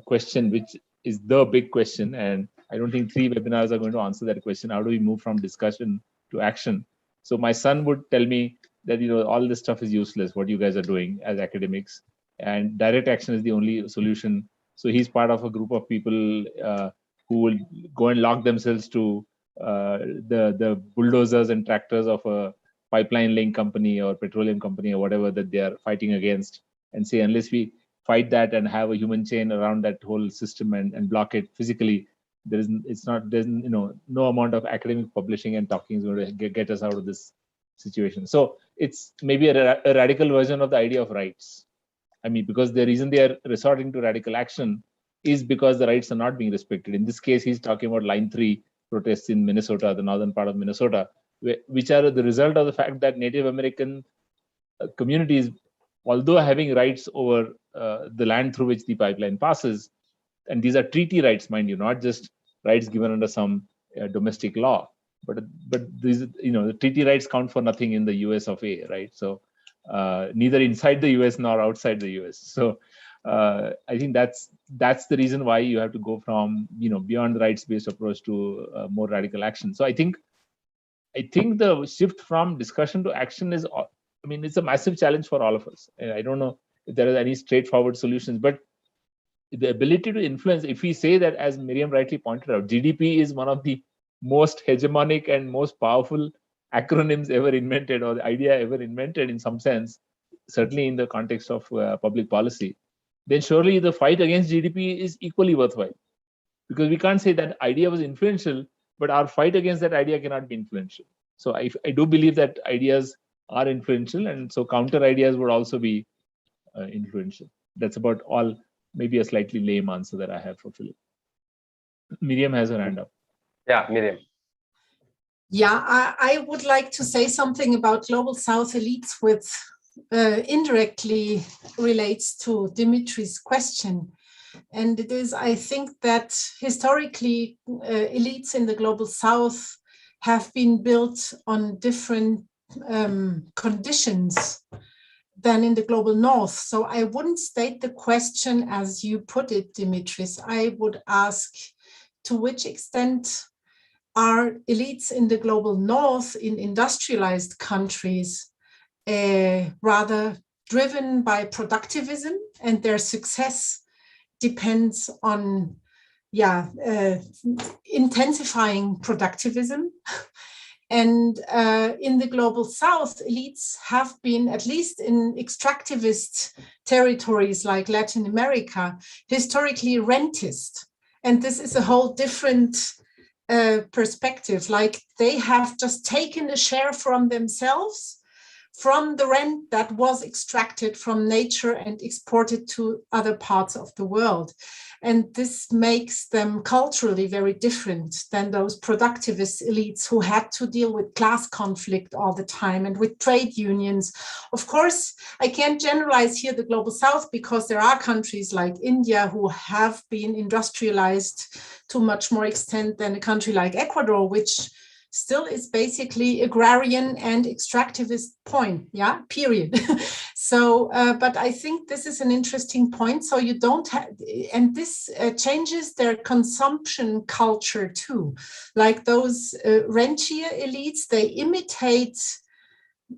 question, which is the big question, and I don't think 3 webinars are going to answer that question. How do we move from discussion to action? So my son would tell me that all this stuff is useless, what you guys are doing as academics, and direct action is the only solution. So he's part of a group of people who will go and lock themselves to the bulldozers and tractors of a pipeline laying company or petroleum company or whatever that they are fighting against, and say unless we fight that and have a human chain around that whole system and block it physically, there's no amount of academic publishing and talking is going to get us out of this situation. So it's maybe a radical version of the idea of rights. I mean, because the reason they are resorting to radical action is because the rights are not being respected. In this case, he's talking about Line 3 protests in Minnesota, the northern part of Minnesota, which are the result of the fact that Native American communities, although having rights over the land through which the pipeline passes, and these are treaty rights, mind you, not just rights given under some domestic law, but these, the treaty rights count for nothing in the US of A, right? So neither inside the US nor outside the US. So I think that's the reason why you have to go from beyond the rights-based approach to more radical action. So I think I think the shift from discussion to action is, I mean, it's a massive challenge for all of us. I don't know if there are any straightforward solutions, but the ability to influence, if we say that, as Miriam rightly pointed out, GDP is one of the most hegemonic and most powerful acronyms ever invented, or the idea ever invented in some sense, certainly in the context of public policy, then surely the fight against GDP is equally worthwhile. Because we can't say that idea was influential, but our fight against that idea cannot be influential. So I do believe that ideas are influential, and so counter ideas would also be influential. That's about all, maybe a slightly lame answer that I have for Philip. Miriam has her hand up. Yeah, Miriam. Yeah, I would like to say something about Global South elites, which indirectly relates to Dimitri's question. And it is, I think, that historically elites in the Global South have been built on different conditions than in the Global North. So I wouldn't state the question as you put it, Dimitris. I would ask, to which extent are elites in the Global North, in industrialized countries, rather driven by productivism, and their success depends on intensifying productivism. And in the Global South, elites have been, at least in extractivist territories like Latin America, historically rentist. And this is a whole different perspective. Like, they have just taken a share from themselves, from the rent that was extracted from nature and exported to other parts of the world. And this makes them culturally very different than those productivist elites who had to deal with class conflict all the time and with trade unions. Of course, I can't generalize here the Global South, because there are countries like India who have been industrialized to much more extent than a country like Ecuador, which still is basically agrarian and extractivist point, period. So, but I think this is an interesting point. So you don't have, and this changes their consumption culture too. Like those rentier elites, they imitate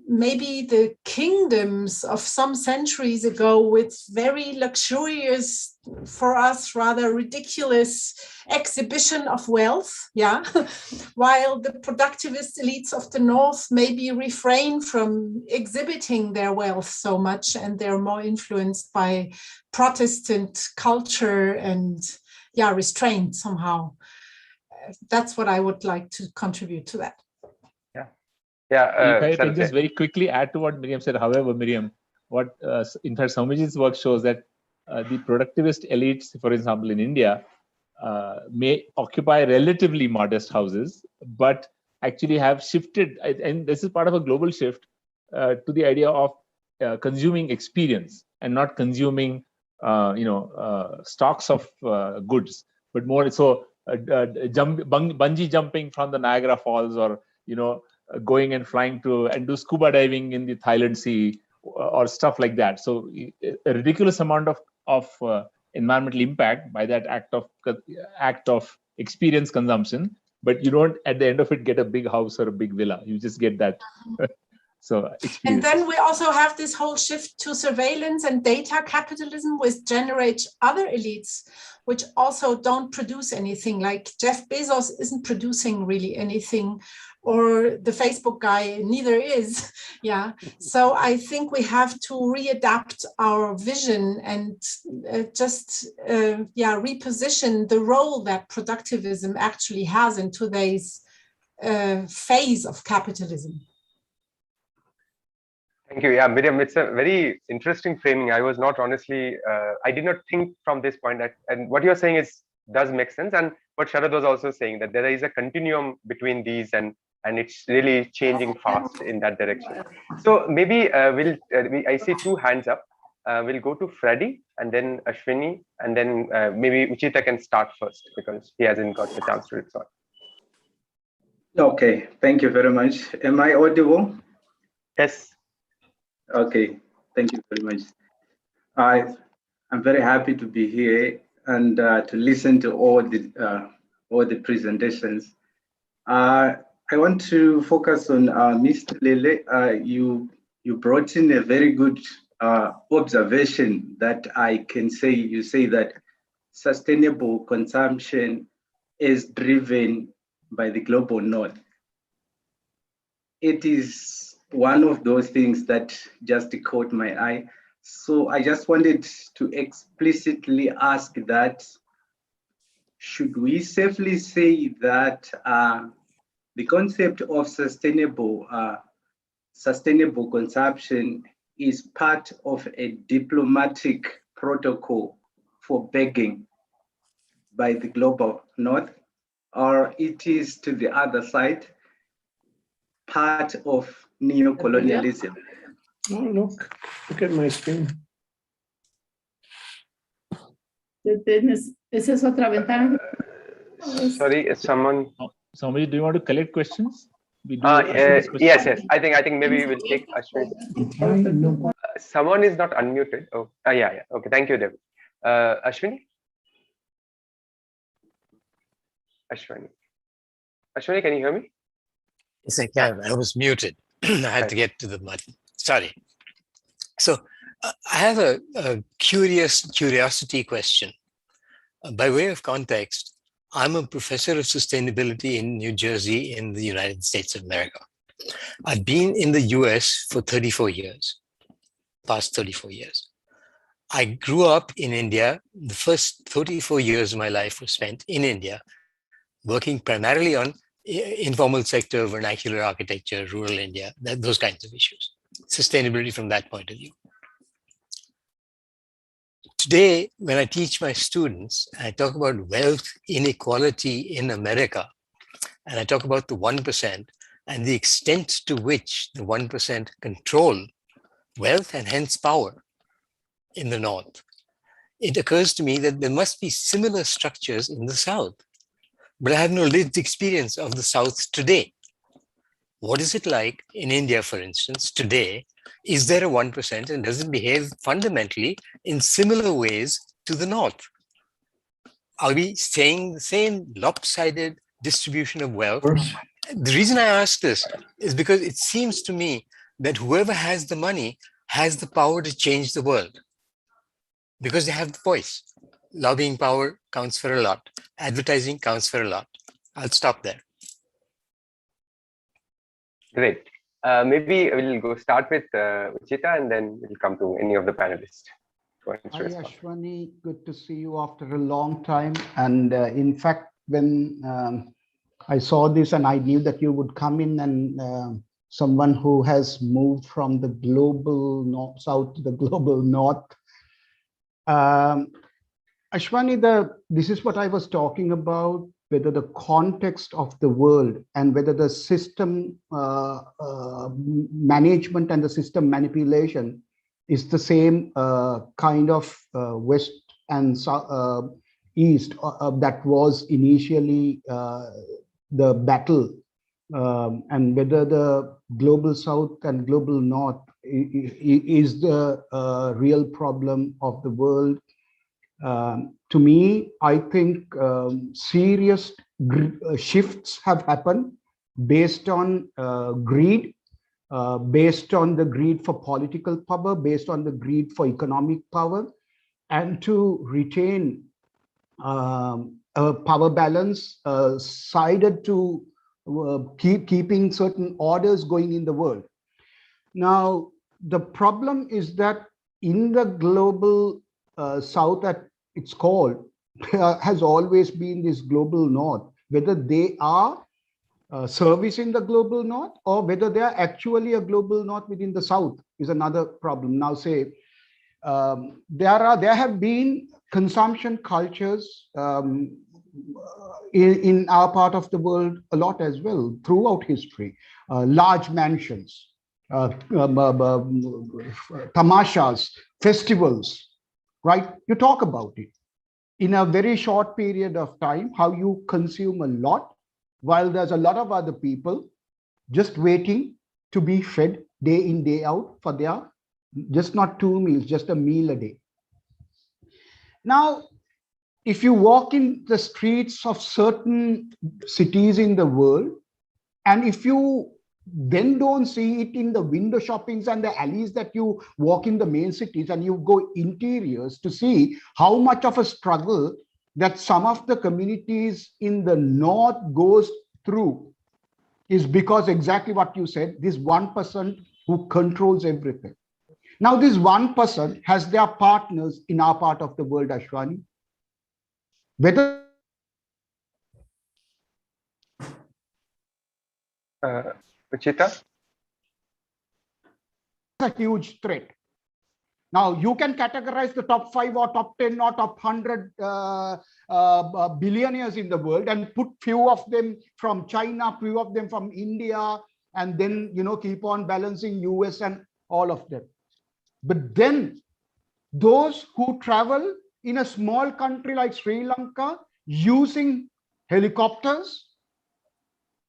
maybe the kingdoms of some centuries ago with very luxurious, for us rather ridiculous exhibition of wealth, while the productivist elites of the North maybe refrain from exhibiting their wealth so much, and they're more influenced by Protestant culture and restraint somehow. That's what I would like to contribute to that. If I can just very quickly add to what Miriam said. However, Miriam, what in fact Soumyajit's work shows that the productivist elites, for example, in India, may occupy relatively modest houses, but actually have shifted, and this is part of a global shift, to the idea of consuming experience and not consuming, stocks of goods, but more so bungee jumping from the Niagara Falls, or going and flying to and do scuba diving in the Thailand Sea, or stuff like that. So a ridiculous amount of environmental impact by that act of experience consumption, but you don't at the end of it get a big house or a big villa. You just get that. So experience. And then we also have this whole shift to surveillance and data capitalism, which generates other elites which also don't produce anything. Like Jeff Bezos isn't producing really anything, or the Facebook guy neither is. So I think we have to readapt our vision and reposition the role that productivism actually has in today's phase of capitalism. Thank you. Yeah, Miriam, it's a very interesting framing. I was not honestly, I did not think from this point that, and what you're saying does make sense. And what Sharad was also saying, that there is a continuum between these, and it's really changing fast in that direction. So maybe I see two hands up. We'll go to Freddy, and then Ashwini, and then maybe Uchita can start first because he hasn't got the chance to respond. Okay, thank you very much. Am I audible? Yes. Okay, thank you very much. I'm very happy to be here and to listen to all the presentations. I want to focus on Mr. Lele. You brought in a very good observation that I can say. You say that sustainable consumption is driven by the global north. It is one of those things that just caught my eye. So I just wanted to explicitly ask that, should we safely say that the concept of sustainable consumption is part of a diplomatic protocol for begging by the global north, or it is, to the other side, part of neocolonialism? Oh, look at my screen. Esa es otra ventana. Sorry, is someone? Soumyajit, do you want to collect questions? We do yes. I think maybe we will take Ashwin. Someone is not unmuted. Oh, yeah. Okay, thank you, David. Ashwini, can you hear me? Yes, I can. I was muted. I had to get to the button. Sorry. So I have a curiosity question. By way of context, I'm a professor of sustainability in New Jersey in the United States of America. I've been in the US for 34 years, past 34 years. I grew up in India. The first 34 years of my life were spent in India, working primarily on informal sector, vernacular architecture, rural India, those kinds of issues. Sustainability from that point of view. Today, when I teach my students, I talk about wealth inequality in America, and I talk about the 1% and the extent to which the 1% control wealth and hence power in the North. It occurs to me that there must be similar structures in the South, but I have no lived experience of the South today. What is it like in India, for instance, today? Is there a 1% and does it behave fundamentally in similar ways to the North? Are we saying the same lopsided distribution of wealth? The reason I ask this is because it seems to me that whoever has the money has the power to change the world because they have the voice. Lobbying power counts for a lot. Advertising counts for a lot. I'll stop there. Great. Maybe we'll go start with Uchita and then we'll come to any of the panelists. Hi, Ashwani. Good to see you after a long time. And in fact, when I saw this and I knew that you would come in and someone who has moved from the global south to the global north. Ashwani, this is what I was talking about, whether the context of the world and whether the system management and the system manipulation is the same kind of West and East that was initially the battle, and whether the global South and global North is the real problem of the world. To me, I think serious shifts have happened based on greed, based on the greed for political power, based on the greed for economic power, and to retain a power balance sided to keeping certain orders going in the world. Now, the problem is that in the global South, that it's called, has always been this global North, whether they are servicing the global North or whether they are actually a global North within the South is another problem. Now, say there have been consumption cultures in our part of the world a lot as well throughout history. Large mansions, tamashas, festivals, right? You talk about it in a very short period of time, how you consume a lot while there's a lot of other people just waiting to be fed day in, day out for their, just not 2 meals, just a meal a day. Now, if you walk in the streets of certain cities in the world And if you then don't see it in the window shoppings and the alleys that you walk in the main cities, and you go interiors to see how much of a struggle that some of the communities in the north goes through, is because exactly what you said, this 1% who controls everything. Now, this 1% has their partners in our part of the world, Ashwani. Whether Uchita? a huge threat. Now, you can categorize the top 5 or top 10 or top 100 billionaires in the world and put few of them from China, few of them from India, and then, keep on balancing US and all of them. But then those who travel in a small country like Sri Lanka using helicopters,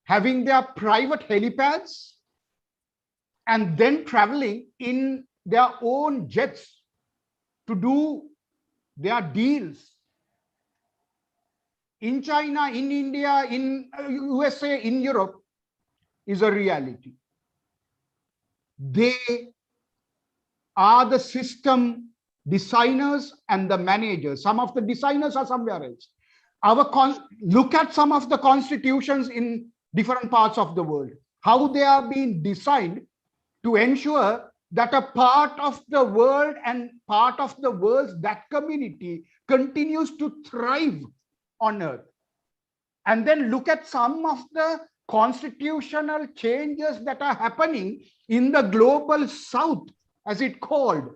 having their private helipads, and then traveling in their own jets to do their deals in China, in India, in USA, in Europe, is a reality. They are the system designers and the managers. Some of the designers are somewhere else. Look at some of the constitutions in different parts of the world, how they are being designed to ensure that a part of the world and part of the world's that community continues to thrive on earth. And then look at some of the constitutional changes that are happening in the global south, as it's called,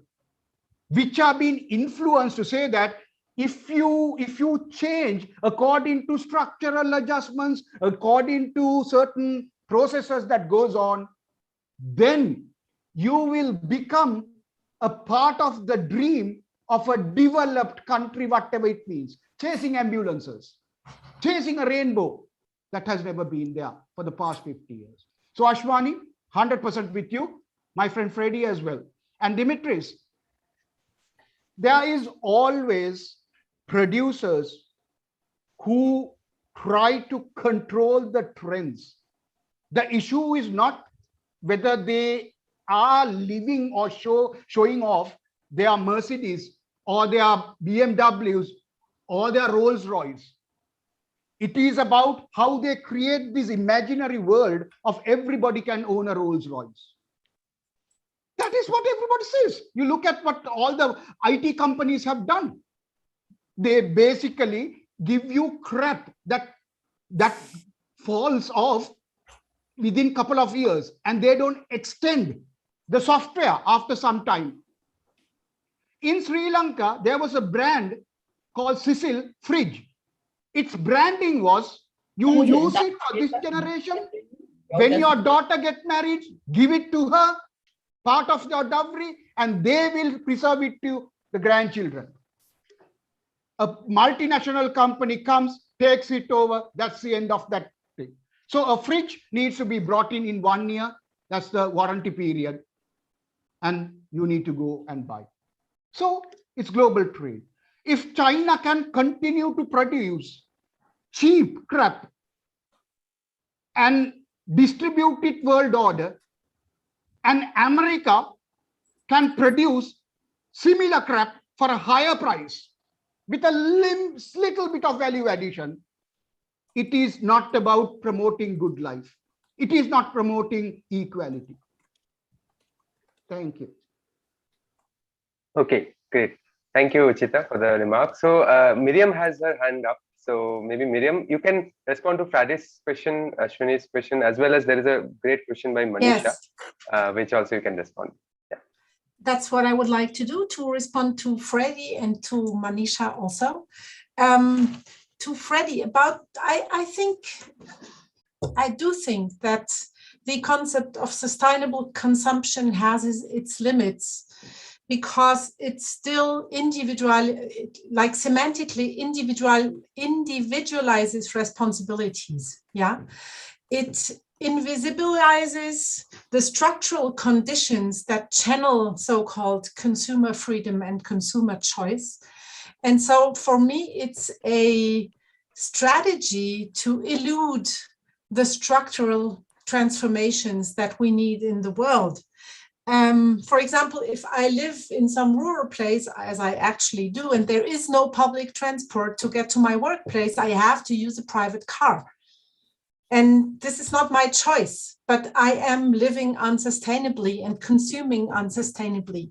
which are being influenced to say that if you change according to structural adjustments, according to certain processes that goes on, then you will become a part of the dream of a developed country, whatever it means, chasing ambulances, chasing a rainbow that has never been there for the past 50 years. So Ashwani, 100% with you, my friend Freddie as well. And Dimitris, there is always producers who try to control the trends. The issue is not whether they are living or showing off their Mercedes or their BMWs or their Rolls Royce. It is about how they create this imaginary world of everybody can own a Rolls Royce. That is what everybody says. You look at what all the IT companies have done. They basically give you crap that falls off within a couple of years, and they don't extend the software after some time. In Sri Lanka, there was a brand called Cecil Fridge. Its branding was, you use it for this generation. When your daughter gets married, give it to her, part of your dowry, and they will preserve it to the grandchildren. A multinational company comes, takes it over, that's the end of that thing. So a fridge needs to be brought in 1 year, that's the warranty period, and you need to go and buy. So it's global trade. If China can continue to produce cheap crap and distribute it world order, and America can produce similar crap for a higher price with a little bit of value addition, it is not about promoting good life. It is not promoting equality. Thank you. Okay, great. Thank you, Uchita, for the remark. So Miriam has her hand up. So maybe Miriam, you can respond to Friday's question, Ashwini's question, as well as there is a great question by Manisha, yes, which also you can respond. Yeah. That's what I would like to do, to respond to Freddie and to Manisha also. To Freddie, I do think that the concept of sustainable consumption has its limits, because it's still individual, like semantically individualizes responsibilities. Yeah, it invisibilizes the structural conditions that channel so-called consumer freedom and consumer choice. And so for me, it's a strategy to elude the structural transformations that we need in the world. For example, if I live in some rural place, as I actually do, and there is no public transport to get to my workplace, I have to use a private car. And this is not my choice, but I am living unsustainably and consuming unsustainably.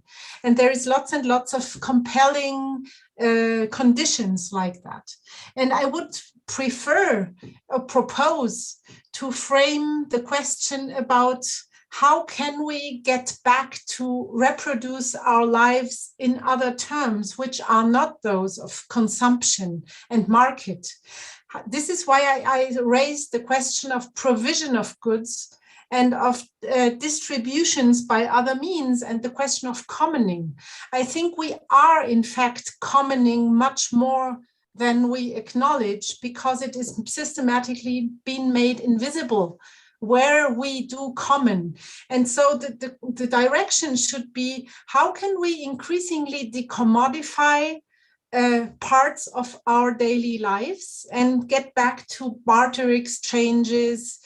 And there is lots and lots of compelling conditions like that. And I would prefer or propose to frame the question about how can we get back to reproduce our lives in other terms, which are not those of consumption and market. This is why I raised the question of provision of goods and of distributions by other means, and the question of commoning. I think we are, in fact, commoning much more than we acknowledge, because it is systematically being made invisible where we do common. And so the direction should be, how can we increasingly decommodify parts of our daily lives and get back to barter exchanges,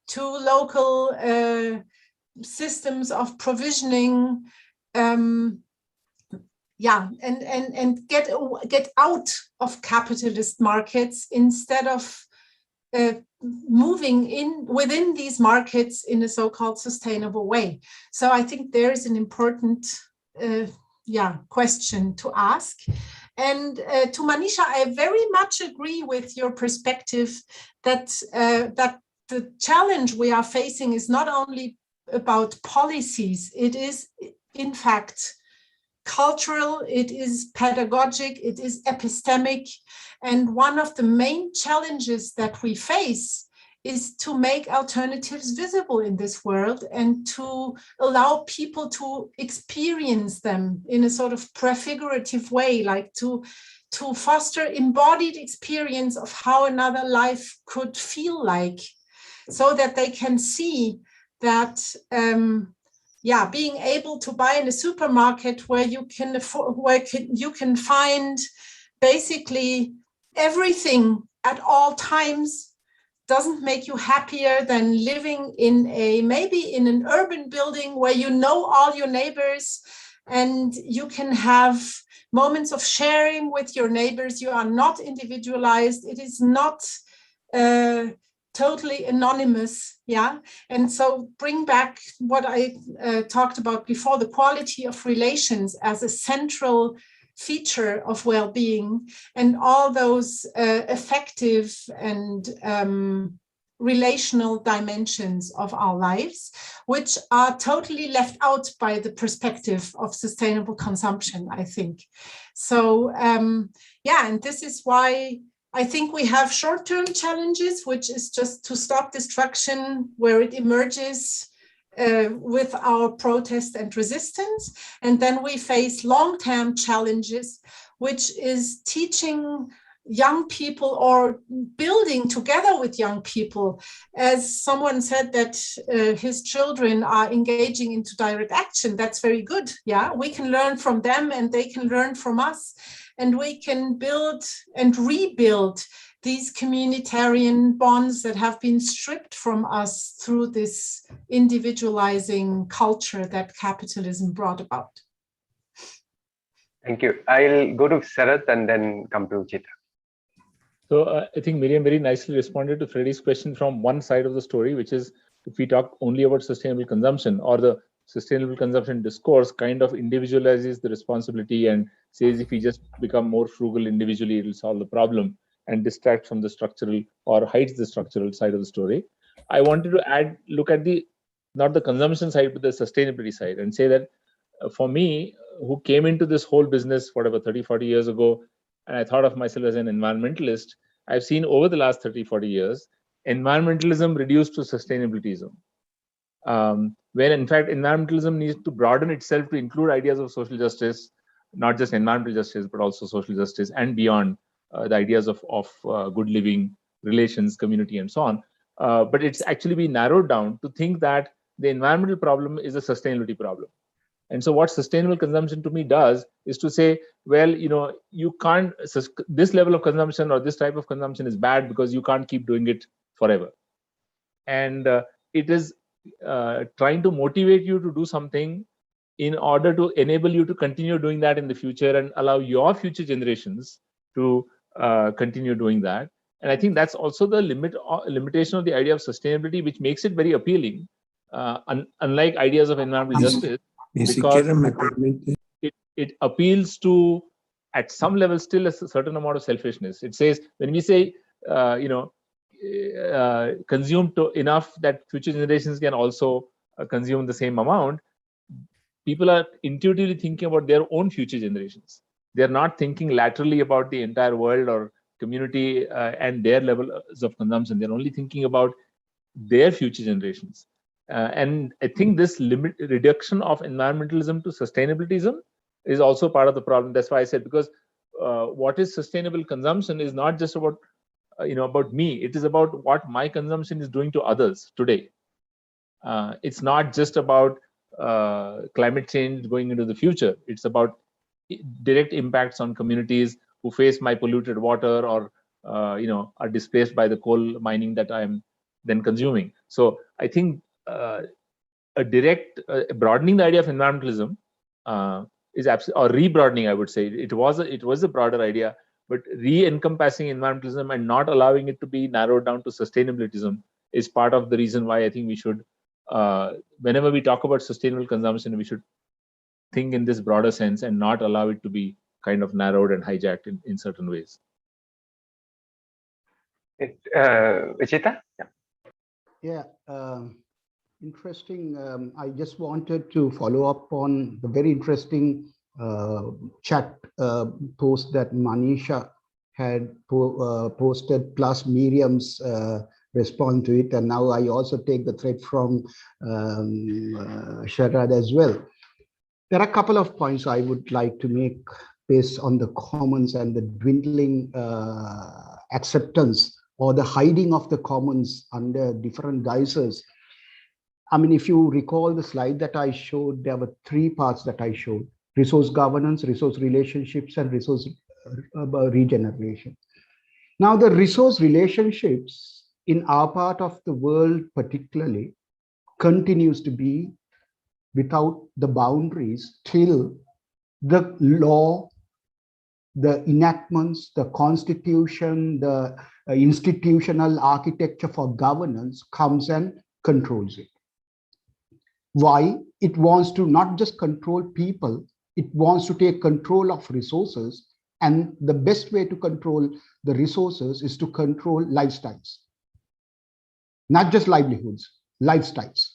to local systems of provisioning, and get out of capitalist markets instead of moving in within these markets in a so-called sustainable way. So I think there is an important question to ask. And to Manisha, I very much agree with your perspective that that the challenge we are facing is not only about policies, it is in fact cultural, it is pedagogic, it is epistemic. And one of the main challenges that we face is to make alternatives visible in this world and to allow people to experience them in a sort of prefigurative way, like to foster embodied experience of how another life could feel like, so that they can see that being able to buy in a supermarket where you can afford, you can find basically everything at all times doesn't make you happier than living in maybe in an urban building where you know all your neighbors and you can have moments of sharing with your neighbors. You are not individualized. It is not totally anonymous, and so bring back what I talked about before, the quality of relations as a central feature of well-being, and all those effective and relational dimensions of our lives, which are totally left out by the perspective of sustainable consumption, I think. So, and this is why I think we have short-term challenges, which is just to stop destruction where it emerges with our protest and resistance. And then we face long-term challenges, which is teaching young people or building together with young people. As someone said that his children are engaging into direct action, that's very good. We can learn from them and they can learn from us. And we can build and rebuild these communitarian bonds that have been stripped from us through this individualizing culture that capitalism brought about. Thank you. I'll go to Sharad and then come to Uchita. So I think Miriam very nicely responded to Freddie's question from one side of the story, which is if we talk only about sustainable consumption, or the sustainable consumption discourse kind of individualizes the responsibility and says if we just become more frugal individually, it will solve the problem, and distract from the structural or hides the structural side of the story. I wanted to look at not the consumption side, but the sustainability side, and say that for me, who came into this whole business, 30, 40 years ago, and I thought of myself as an environmentalist, I've seen over the last 30, 40 years, environmentalism reduced to sustainabilityism. When in fact, environmentalism needs to broaden itself to include ideas of social justice, not just environmental justice, but also social justice and beyond, the ideas of good living, relations, community, and so on. But it's actually been narrowed down to think that the environmental problem is a sustainability problem. And so what sustainable consumption to me does is to say, well, you can't, this level of consumption or this type of consumption is bad because you can't keep doing it forever. And it is trying to motivate you to do something in order to enable you to continue doing that in the future and allow your future generations to continue doing that. And I think that's also the limitation of the idea of sustainability, which makes it very appealing, unlike ideas of environmental justice, because it appeals to, at some level, still a certain amount of selfishness. It says, when we say, consume enough that future generations can also consume the same amount, people are intuitively thinking about their own future generations. They're not thinking laterally about the entire world or community and their levels of consumption. They're only thinking about their future generations. And I think this reduction of environmentalism to sustainabilityism is also part of the problem. That's why I said, because what is sustainable consumption is not just about about me. It is about what my consumption is doing to others today. It's not just about climate change going into the future. It's about direct impacts on communities who face my polluted water or are displaced by the coal mining that I'm then consuming. So I think a direct broadening the idea of environmentalism is absolutely, or rebroadening, I would say. It was a broader idea, but re-encompassing environmentalism and not allowing it to be narrowed down to sustainabilityism is part of the reason why I think we should, whenever we talk about sustainable consumption, we should think in this broader sense and not allow it to be kind of narrowed and hijacked in certain ways. Uchita? Yeah, interesting. I just wanted to follow up on the very interesting chat post that Manisha had posted, plus Miriam's response to it. And now I also take the thread from Sharad as well. There are a couple of points I would like to make based on the commons and the dwindling acceptance or the hiding of the commons under different guises. I mean, if you recall the slide that I showed, there were three parts that I showed: resource governance, resource relationships, and resource regeneration. Now, the resource relationships in our part of the world particularly continues to be without the boundaries till the law, the enactments, the constitution, the institutional architecture for governance comes and controls it. Why? It wants to not just control people, it wants to take control of resources. And the best way to control the resources is to control lifestyles. Not just livelihoods, lifestyles.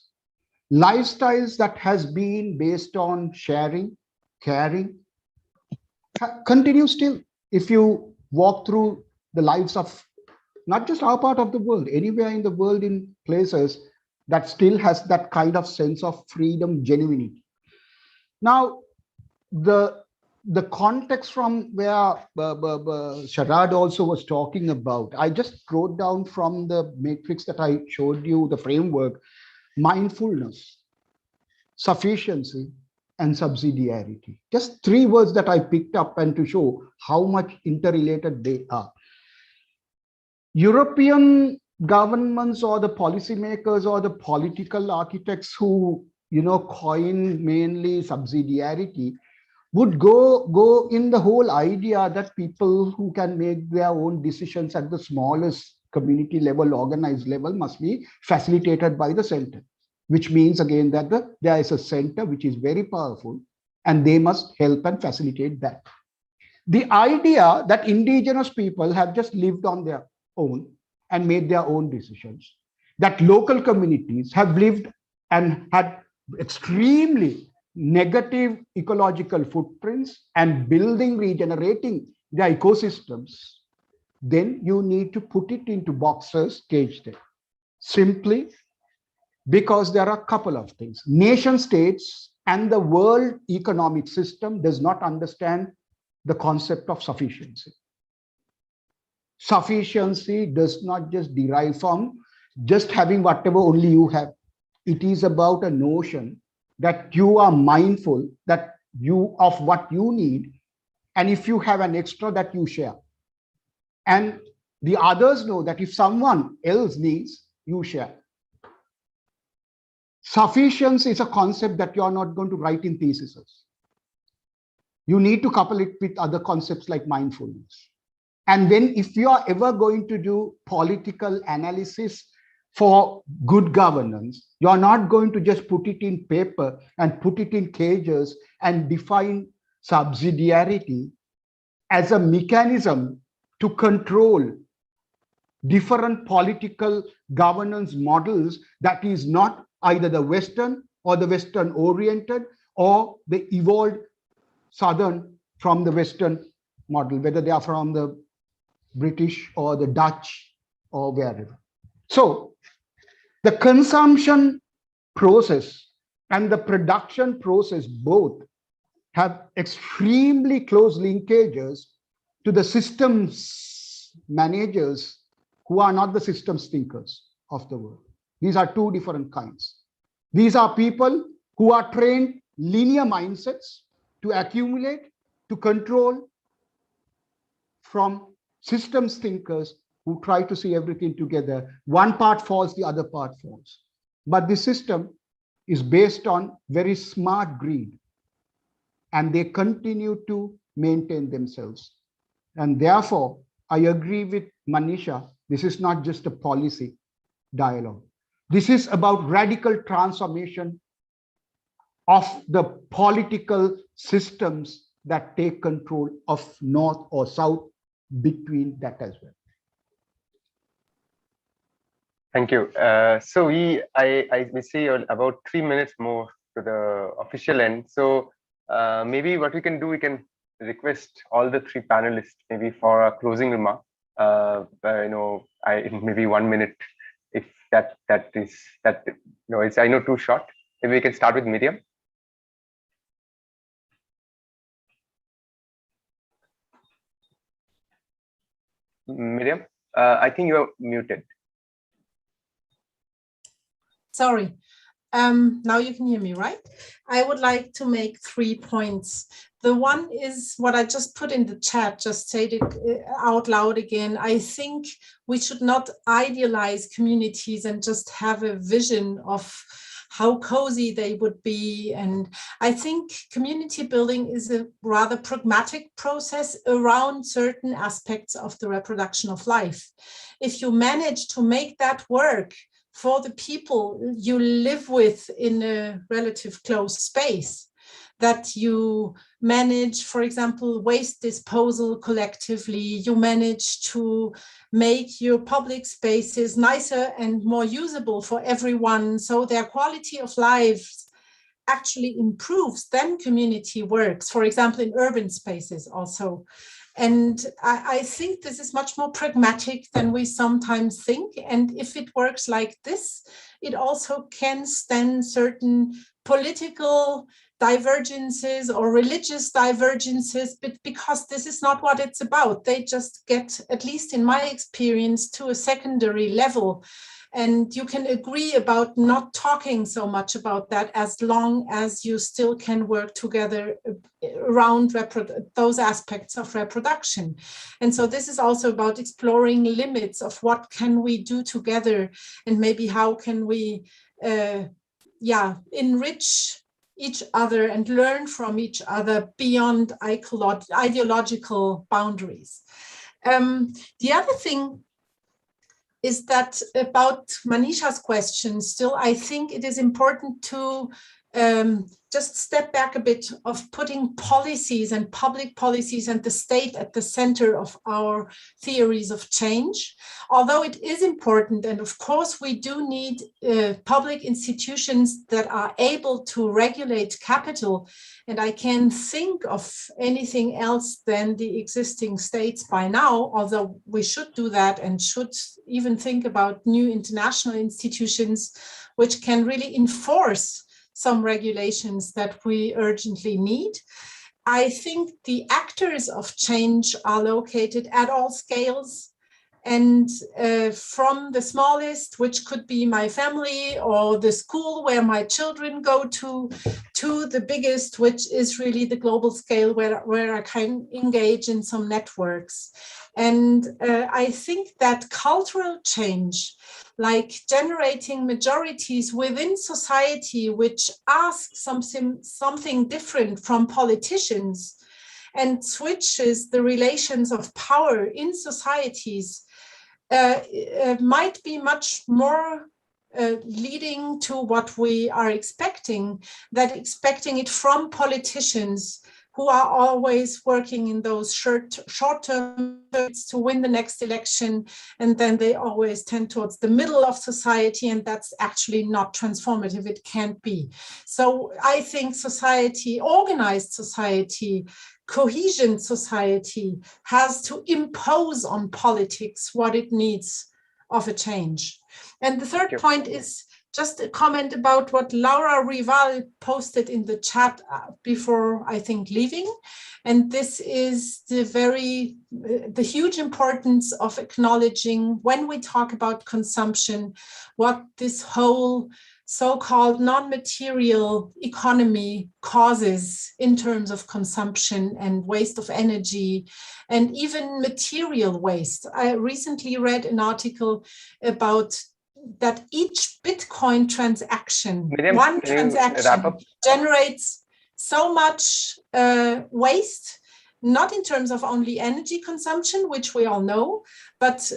Lifestyles that has been based on sharing, caring, continue still. If you walk through the lives of not just our part of the world, anywhere in the world, in places that still has that kind of sense of freedom, genuinity. Now, the context from where Sharad also was talking about, I just wrote down from the matrix that I showed you, the framework: mindfulness, sufficiency, and subsidiarity. Just three words that I picked up and to show how much interrelated they are. European governments or the policymakers or the political architects who coin mainly subsidiarity would go in the whole idea that people who can make their own decisions at the smallest community level, organized level, must be facilitated by the center, which means again that there is a center which is very powerful and they must help and facilitate that. The idea that indigenous people have just lived on their own and made their own decisions, that local communities have lived and had extremely negative ecological footprints and regenerating their ecosystems, then you need to put it into boxes, cage them. Simply because there are a couple of things. Nation states and the world economic system does not understand the concept of sufficiency. Sufficiency does not just derive from just having whatever only you have. It is about a notion that you are mindful that of what you need, and if you have an extra, that you share. And the others know that if someone else needs, you share. Sufficiency is a concept that you're not going to write in theses. You need to couple it with other concepts like mindfulness. And then if you are ever going to do political analysis for good governance, you're not going to just put it in paper and put it in cages and define subsidiarity as a mechanism to control different political governance models that is not either the Western or the Western oriented or the evolved Southern from the Western model, whether they are from the British or the Dutch or wherever. So the consumption process and the production process both have extremely close linkages to the systems managers who are not the systems thinkers of the world. These are two different kinds. These are people who are trained linear mindsets to accumulate, to control, from systems thinkers who try to see everything together. One part falls, the other part falls. But the system is based on very smart greed, and they continue to maintain themselves. And therefore, I agree with Manisha, this is not just a policy dialogue. This is about radical transformation of the political systems that take control of North or South between that as well. Thank you. So we see about 3 minutes more to the official end. So maybe what we can do, we can request all the three panelists maybe for a closing remark. Maybe 1 minute, if that is it's I know too short. Maybe we can start with Miriam. Miriam, I think you are muted. Sorry. Now you can hear me, right? I would like to make 3 points. The one is what I just put in the chat, just say it out loud again. I think we should not idealize communities and just have a vision of how cozy they would be. And I think community building is a rather pragmatic process around certain aspects of the reproduction of life. If you manage to make that work for the people you live with in a relative close space, that you manage, for example, waste disposal collectively, you manage to make your public spaces nicer and more usable for everyone, so their quality of life actually improves, then community works, for example, in urban spaces also. And I think this is much more pragmatic than we sometimes think. And if it works like this, it also can stand certain political divergences or religious divergences, but because this is not what it's about. They just get, at least in my experience, to a secondary level. And you can agree about not talking so much about that as long as you still can work together around those aspects of reproduction. And so this is also about exploring limits of what can we do together, and maybe how can we enrich each other and learn from each other beyond ideological boundaries. The other thing is that about Manisha's question, still, I think it is important to just step back a bit of putting policies and public policies and the state at the center of our theories of change. Although it is important, and of course we do need public institutions that are able to regulate capital, and I can't think of anything else than the existing states by now, although we should do that and should even think about new international institutions which can really enforce some regulations that we urgently need. I think the actors of change are located at all scales, And from the smallest, which could be my family or the school where my children go to the biggest, which is really the global scale where I can engage in some networks. And I think that cultural change, like generating majorities within society, which ask something different from politicians and switches the relations of power in societies, might be much more leading to what we are expecting it from politicians who are always working in those short-term to win the next election, and then they always tend towards the middle of society, and that's actually not transformative. It can't be. So I think society, organized society, cohesion society has to impose on politics what it needs of a change. And the third point is just a comment about what Laura Rival posted in the chat before, I think, leaving. And this is the huge importance of acknowledging when we talk about consumption, what this whole so-called non-material economy causes in terms of consumption and waste of energy and even material waste. I recently read an article about that each Bitcoin transaction, Miriam, one transaction generates so much waste, not in terms of only energy consumption, which we all know, but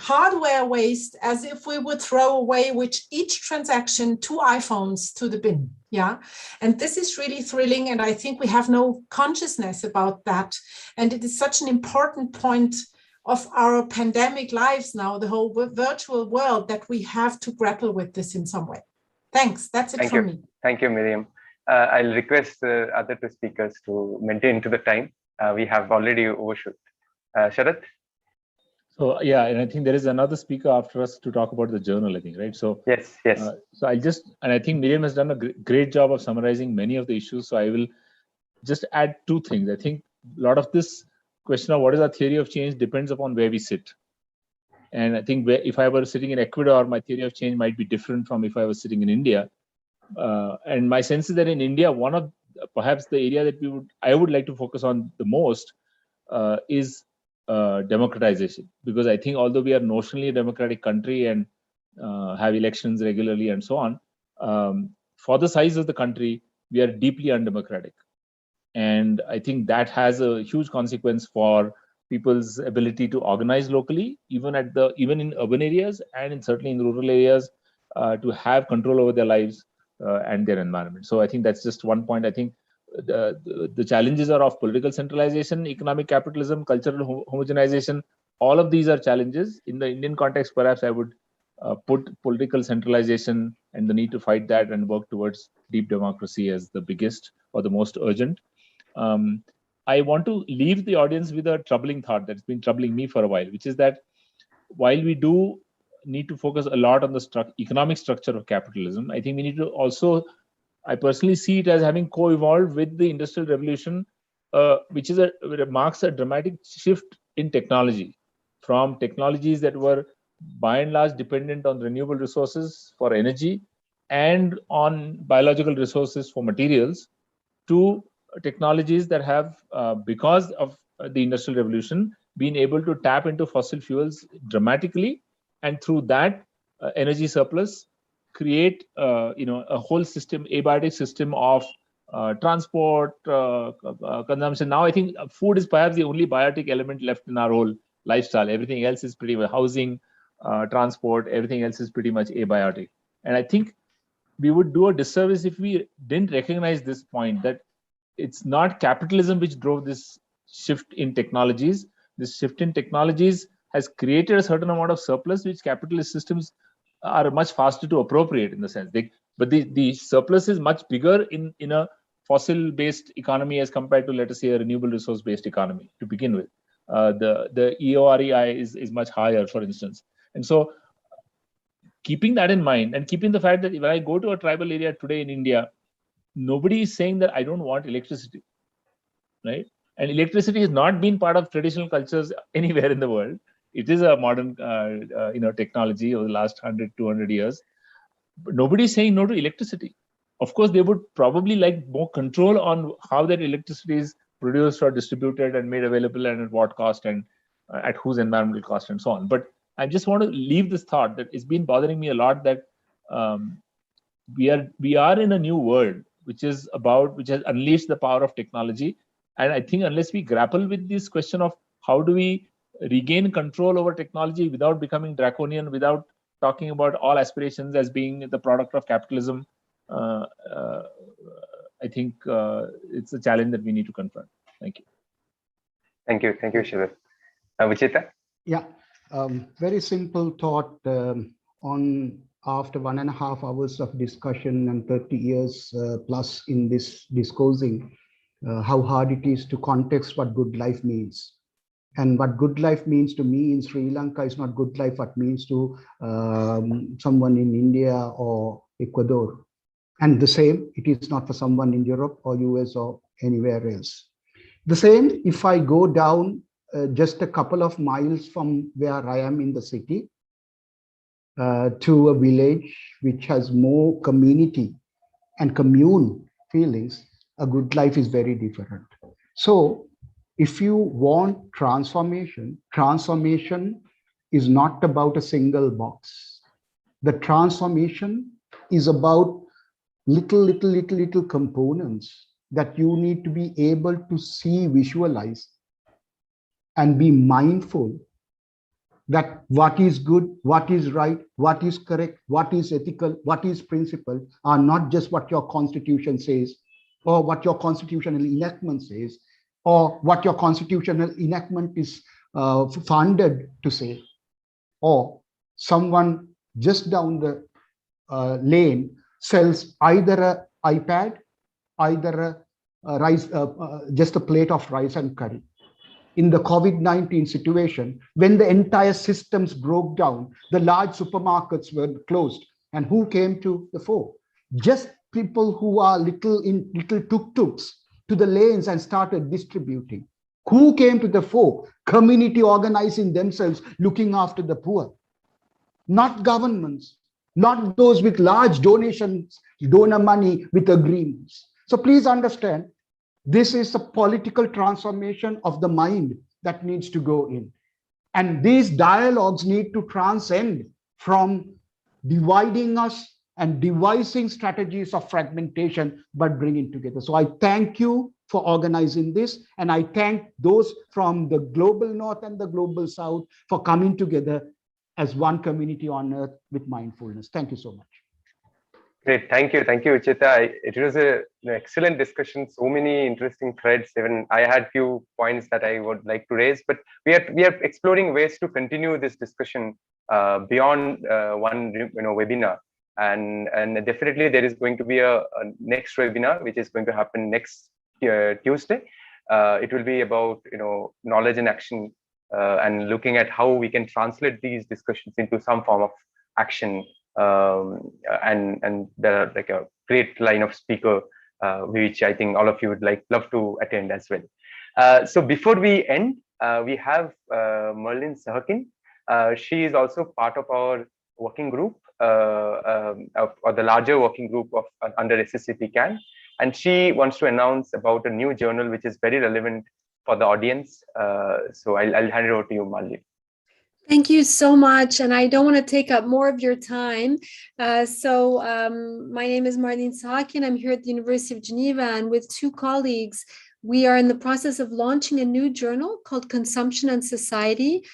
hardware waste, as if we would throw away with each transaction 2 iPhones to the bin. Yeah, and this is really thrilling, and I think we have no consciousness about that. And it is such an important point of our pandemic lives now, the whole virtual world, that we have to grapple with this in some way. Thanks. That's it from me. Thank you, Miriam. I'll request the other two speakers to maintain to the time. We have already overshoot. Sharad? So yeah, and I think there is another speaker after us to talk about the journal, I think, right? So yes. So I think Miriam has done a great job of summarizing many of the issues. So I will just add 2 things. I think a lot of this question of what is our theory of change depends upon where we sit. And I think if I were sitting in Ecuador, my theory of change might be different from if I was sitting in India. And my sense is that in India, one of perhaps the area that I would like to focus on the most is democratization, because I think although we are notionally a democratic country and have elections regularly and so on, for the size of the country, we are deeply undemocratic. And I think that has a huge consequence for people's ability to organize locally, even in urban areas and certainly in rural areas, to have control over their lives and their environment. So I think that's just one point. I think the challenges are of political centralization, economic capitalism, cultural homogenization. All of these are challenges. In the Indian context, perhaps I would put political centralization and the need to fight that and work towards deep democracy as the biggest or the most urgent. I want to leave the audience with a troubling thought that's been troubling me for a while, which is that while we do need to focus a lot on the economic structure of capitalism, I think we need to also, I personally see it as having co-evolved with the Industrial Revolution, which marks a dramatic shift in technology, from technologies that were by and large dependent on renewable resources for energy and on biological resources for materials, to technologies that have, because of the Industrial Revolution, been able to tap into fossil fuels dramatically, and through that energy surplus, create a whole system, abiotic system of transport, consumption. Now I think food is perhaps the only biotic element left in our whole lifestyle. Everything else is pretty much housing, transport, everything else is pretty much abiotic. And I think we would do a disservice if we didn't recognize this point, that it's not capitalism which drove this shift in technologies. This shift in technologies has created a certain amount of surplus, which capitalist systems are much faster to appropriate in the sense. But the surplus is much bigger in a fossil-based economy as compared to, let us say, a renewable resource-based economy to begin with. The EOREI is much higher, for instance. And so keeping that in mind, and keeping the fact that when I go to a tribal area today in India, nobody is saying that I don't want electricity, right? And electricity has not been part of traditional cultures anywhere in the world. It is a modern, technology over the last 100, 200 years. But nobody is saying no to electricity. Of course, they would probably like more control on how that electricity is produced or distributed and made available and at what cost and at whose environmental cost and so on. But I just want to leave this thought that it's been bothering me a lot that we are in a new world, which has unleashed the power of technology. And I think unless we grapple with this question of how do we regain control over technology without becoming draconian, without talking about all aspirations as being the product of capitalism, I think it's a challenge that we need to confront. Thank you. Thank you, Sharad. Uchita? Yeah, very simple thought on after 1.5 hours of discussion and 30 years plus in this discoursing, how hard it is to context what good life means. And what good life means to me in Sri Lanka is not good life what means to someone in India or Ecuador. And the same, it is not for someone in Europe or US or anywhere else. The same, if I go down just a couple of miles from where I am in the city to a village which has more community and commune feelings, a good life is very different. So if you want transformation, transformation is not about a single box. The transformation is about little components that you need to be able to see, visualize, and be mindful that what is good, what is right, what is correct, what is ethical, what is principle are not just what your constitution says or what your constitutional enactment says or what your constitutional enactment is funded to say, or someone just down the lane sells either an iPad, either a rice, just a plate of rice and curry. In the COVID-19 situation, when the entire systems broke down, the large supermarkets were closed, and who came to the fore? Just people who are little tuk-tuks to the lanes and started distributing. Who came to the fore? Community organizing themselves, looking after the poor. Not governments, not those with large donations, donor money with agreements. So please understand, this is a political transformation of the mind that needs to go in. And these dialogues need to transcend from dividing us and devising strategies of fragmentation, but bringing together. So I thank you for organizing this. And I thank those from the global north and the global south for coming together as one community on earth with mindfulness. Thank you so much. Great, thank you, Uchita. It was an excellent discussion. So many interesting threads. Even I had few points that I would like to raise, but we are exploring ways to continue this discussion beyond one webinar. And definitely there is going to be a next webinar which is going to happen next Tuesday. It will be about knowledge and action and looking at how we can translate these discussions into some form of action. And there are like a great line of speaker which I think all of you would love to attend as well. So before we end, we have Merlin Sahakin. She is also part of our working group or the larger working group of under SSCP CAN, and she wants to announce about a new journal which is very relevant for the audience. So I'll hand it over to you, Merlin. Thank you so much. And I don't want to take up more of your time. My name is Marlene Sahakin. I'm here at the University of Geneva, and with two colleagues, we are in the process of launching a new journal called Consumption and Society.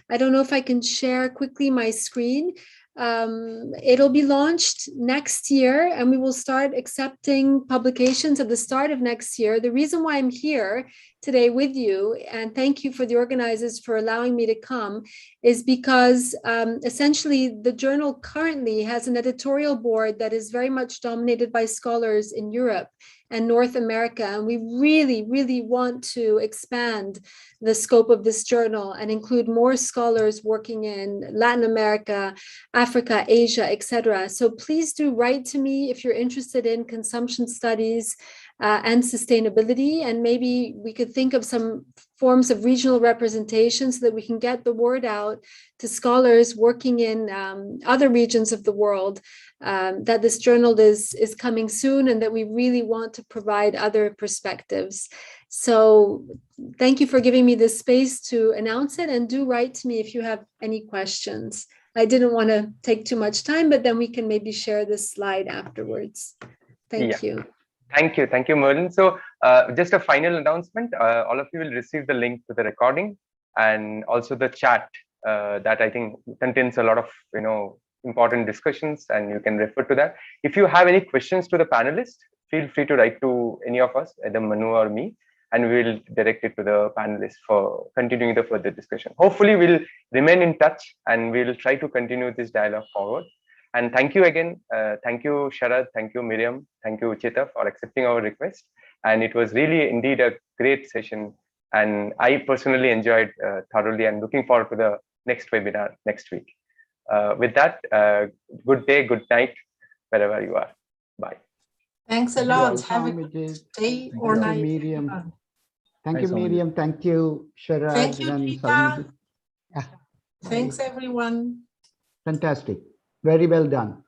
I don't know if I can share quickly my screen. It'll be launched next year, and we will start accepting publications at the start of next year. The reason why I'm here today with you, and thank you for the organizers for allowing me to come, is because essentially the journal currently has an editorial board that is very much dominated by scholars in Europe and North America. And we really, really want to expand the scope of this journal and include more scholars working in Latin America, Africa, Asia, etc. So please do write to me if you're interested in consumption studies and sustainability. And maybe we could think of some forms of regional representation so that we can get the word out to scholars working in other regions of the world that this journal is coming soon and that we really want to provide other perspectives. So thank you for giving me this space to announce it, and do write to me if you have any questions. I didn't want to take too much time, but then we can maybe share this slide afterwards. Thank you. Thank you, Merlin. So just a final announcement, all of you will receive the link to the recording and also the chat that I think contains a lot of, important discussions, and you can refer to that. If you have any questions to the panelists, feel free to write to any of us, either Manu or me, and we will direct it to the panelists for continuing the further discussion. Hopefully we'll remain in touch and we'll try to continue this dialogue forward. And thank you again. Thank you, Sharad. Thank you, Miriam. Thank you, Uchita, for accepting our request. And it was really indeed a great session. And I personally enjoyed thoroughly, and looking forward to the next webinar next week. With that, good day, good night, wherever you are. Bye. Thanks a lot. Have a good day or night. Miriam. Thank you, Miriam. Thank you, Sharad. Thank you, and Uchita. Yeah. Thanks, everyone. Fantastic. Very well done.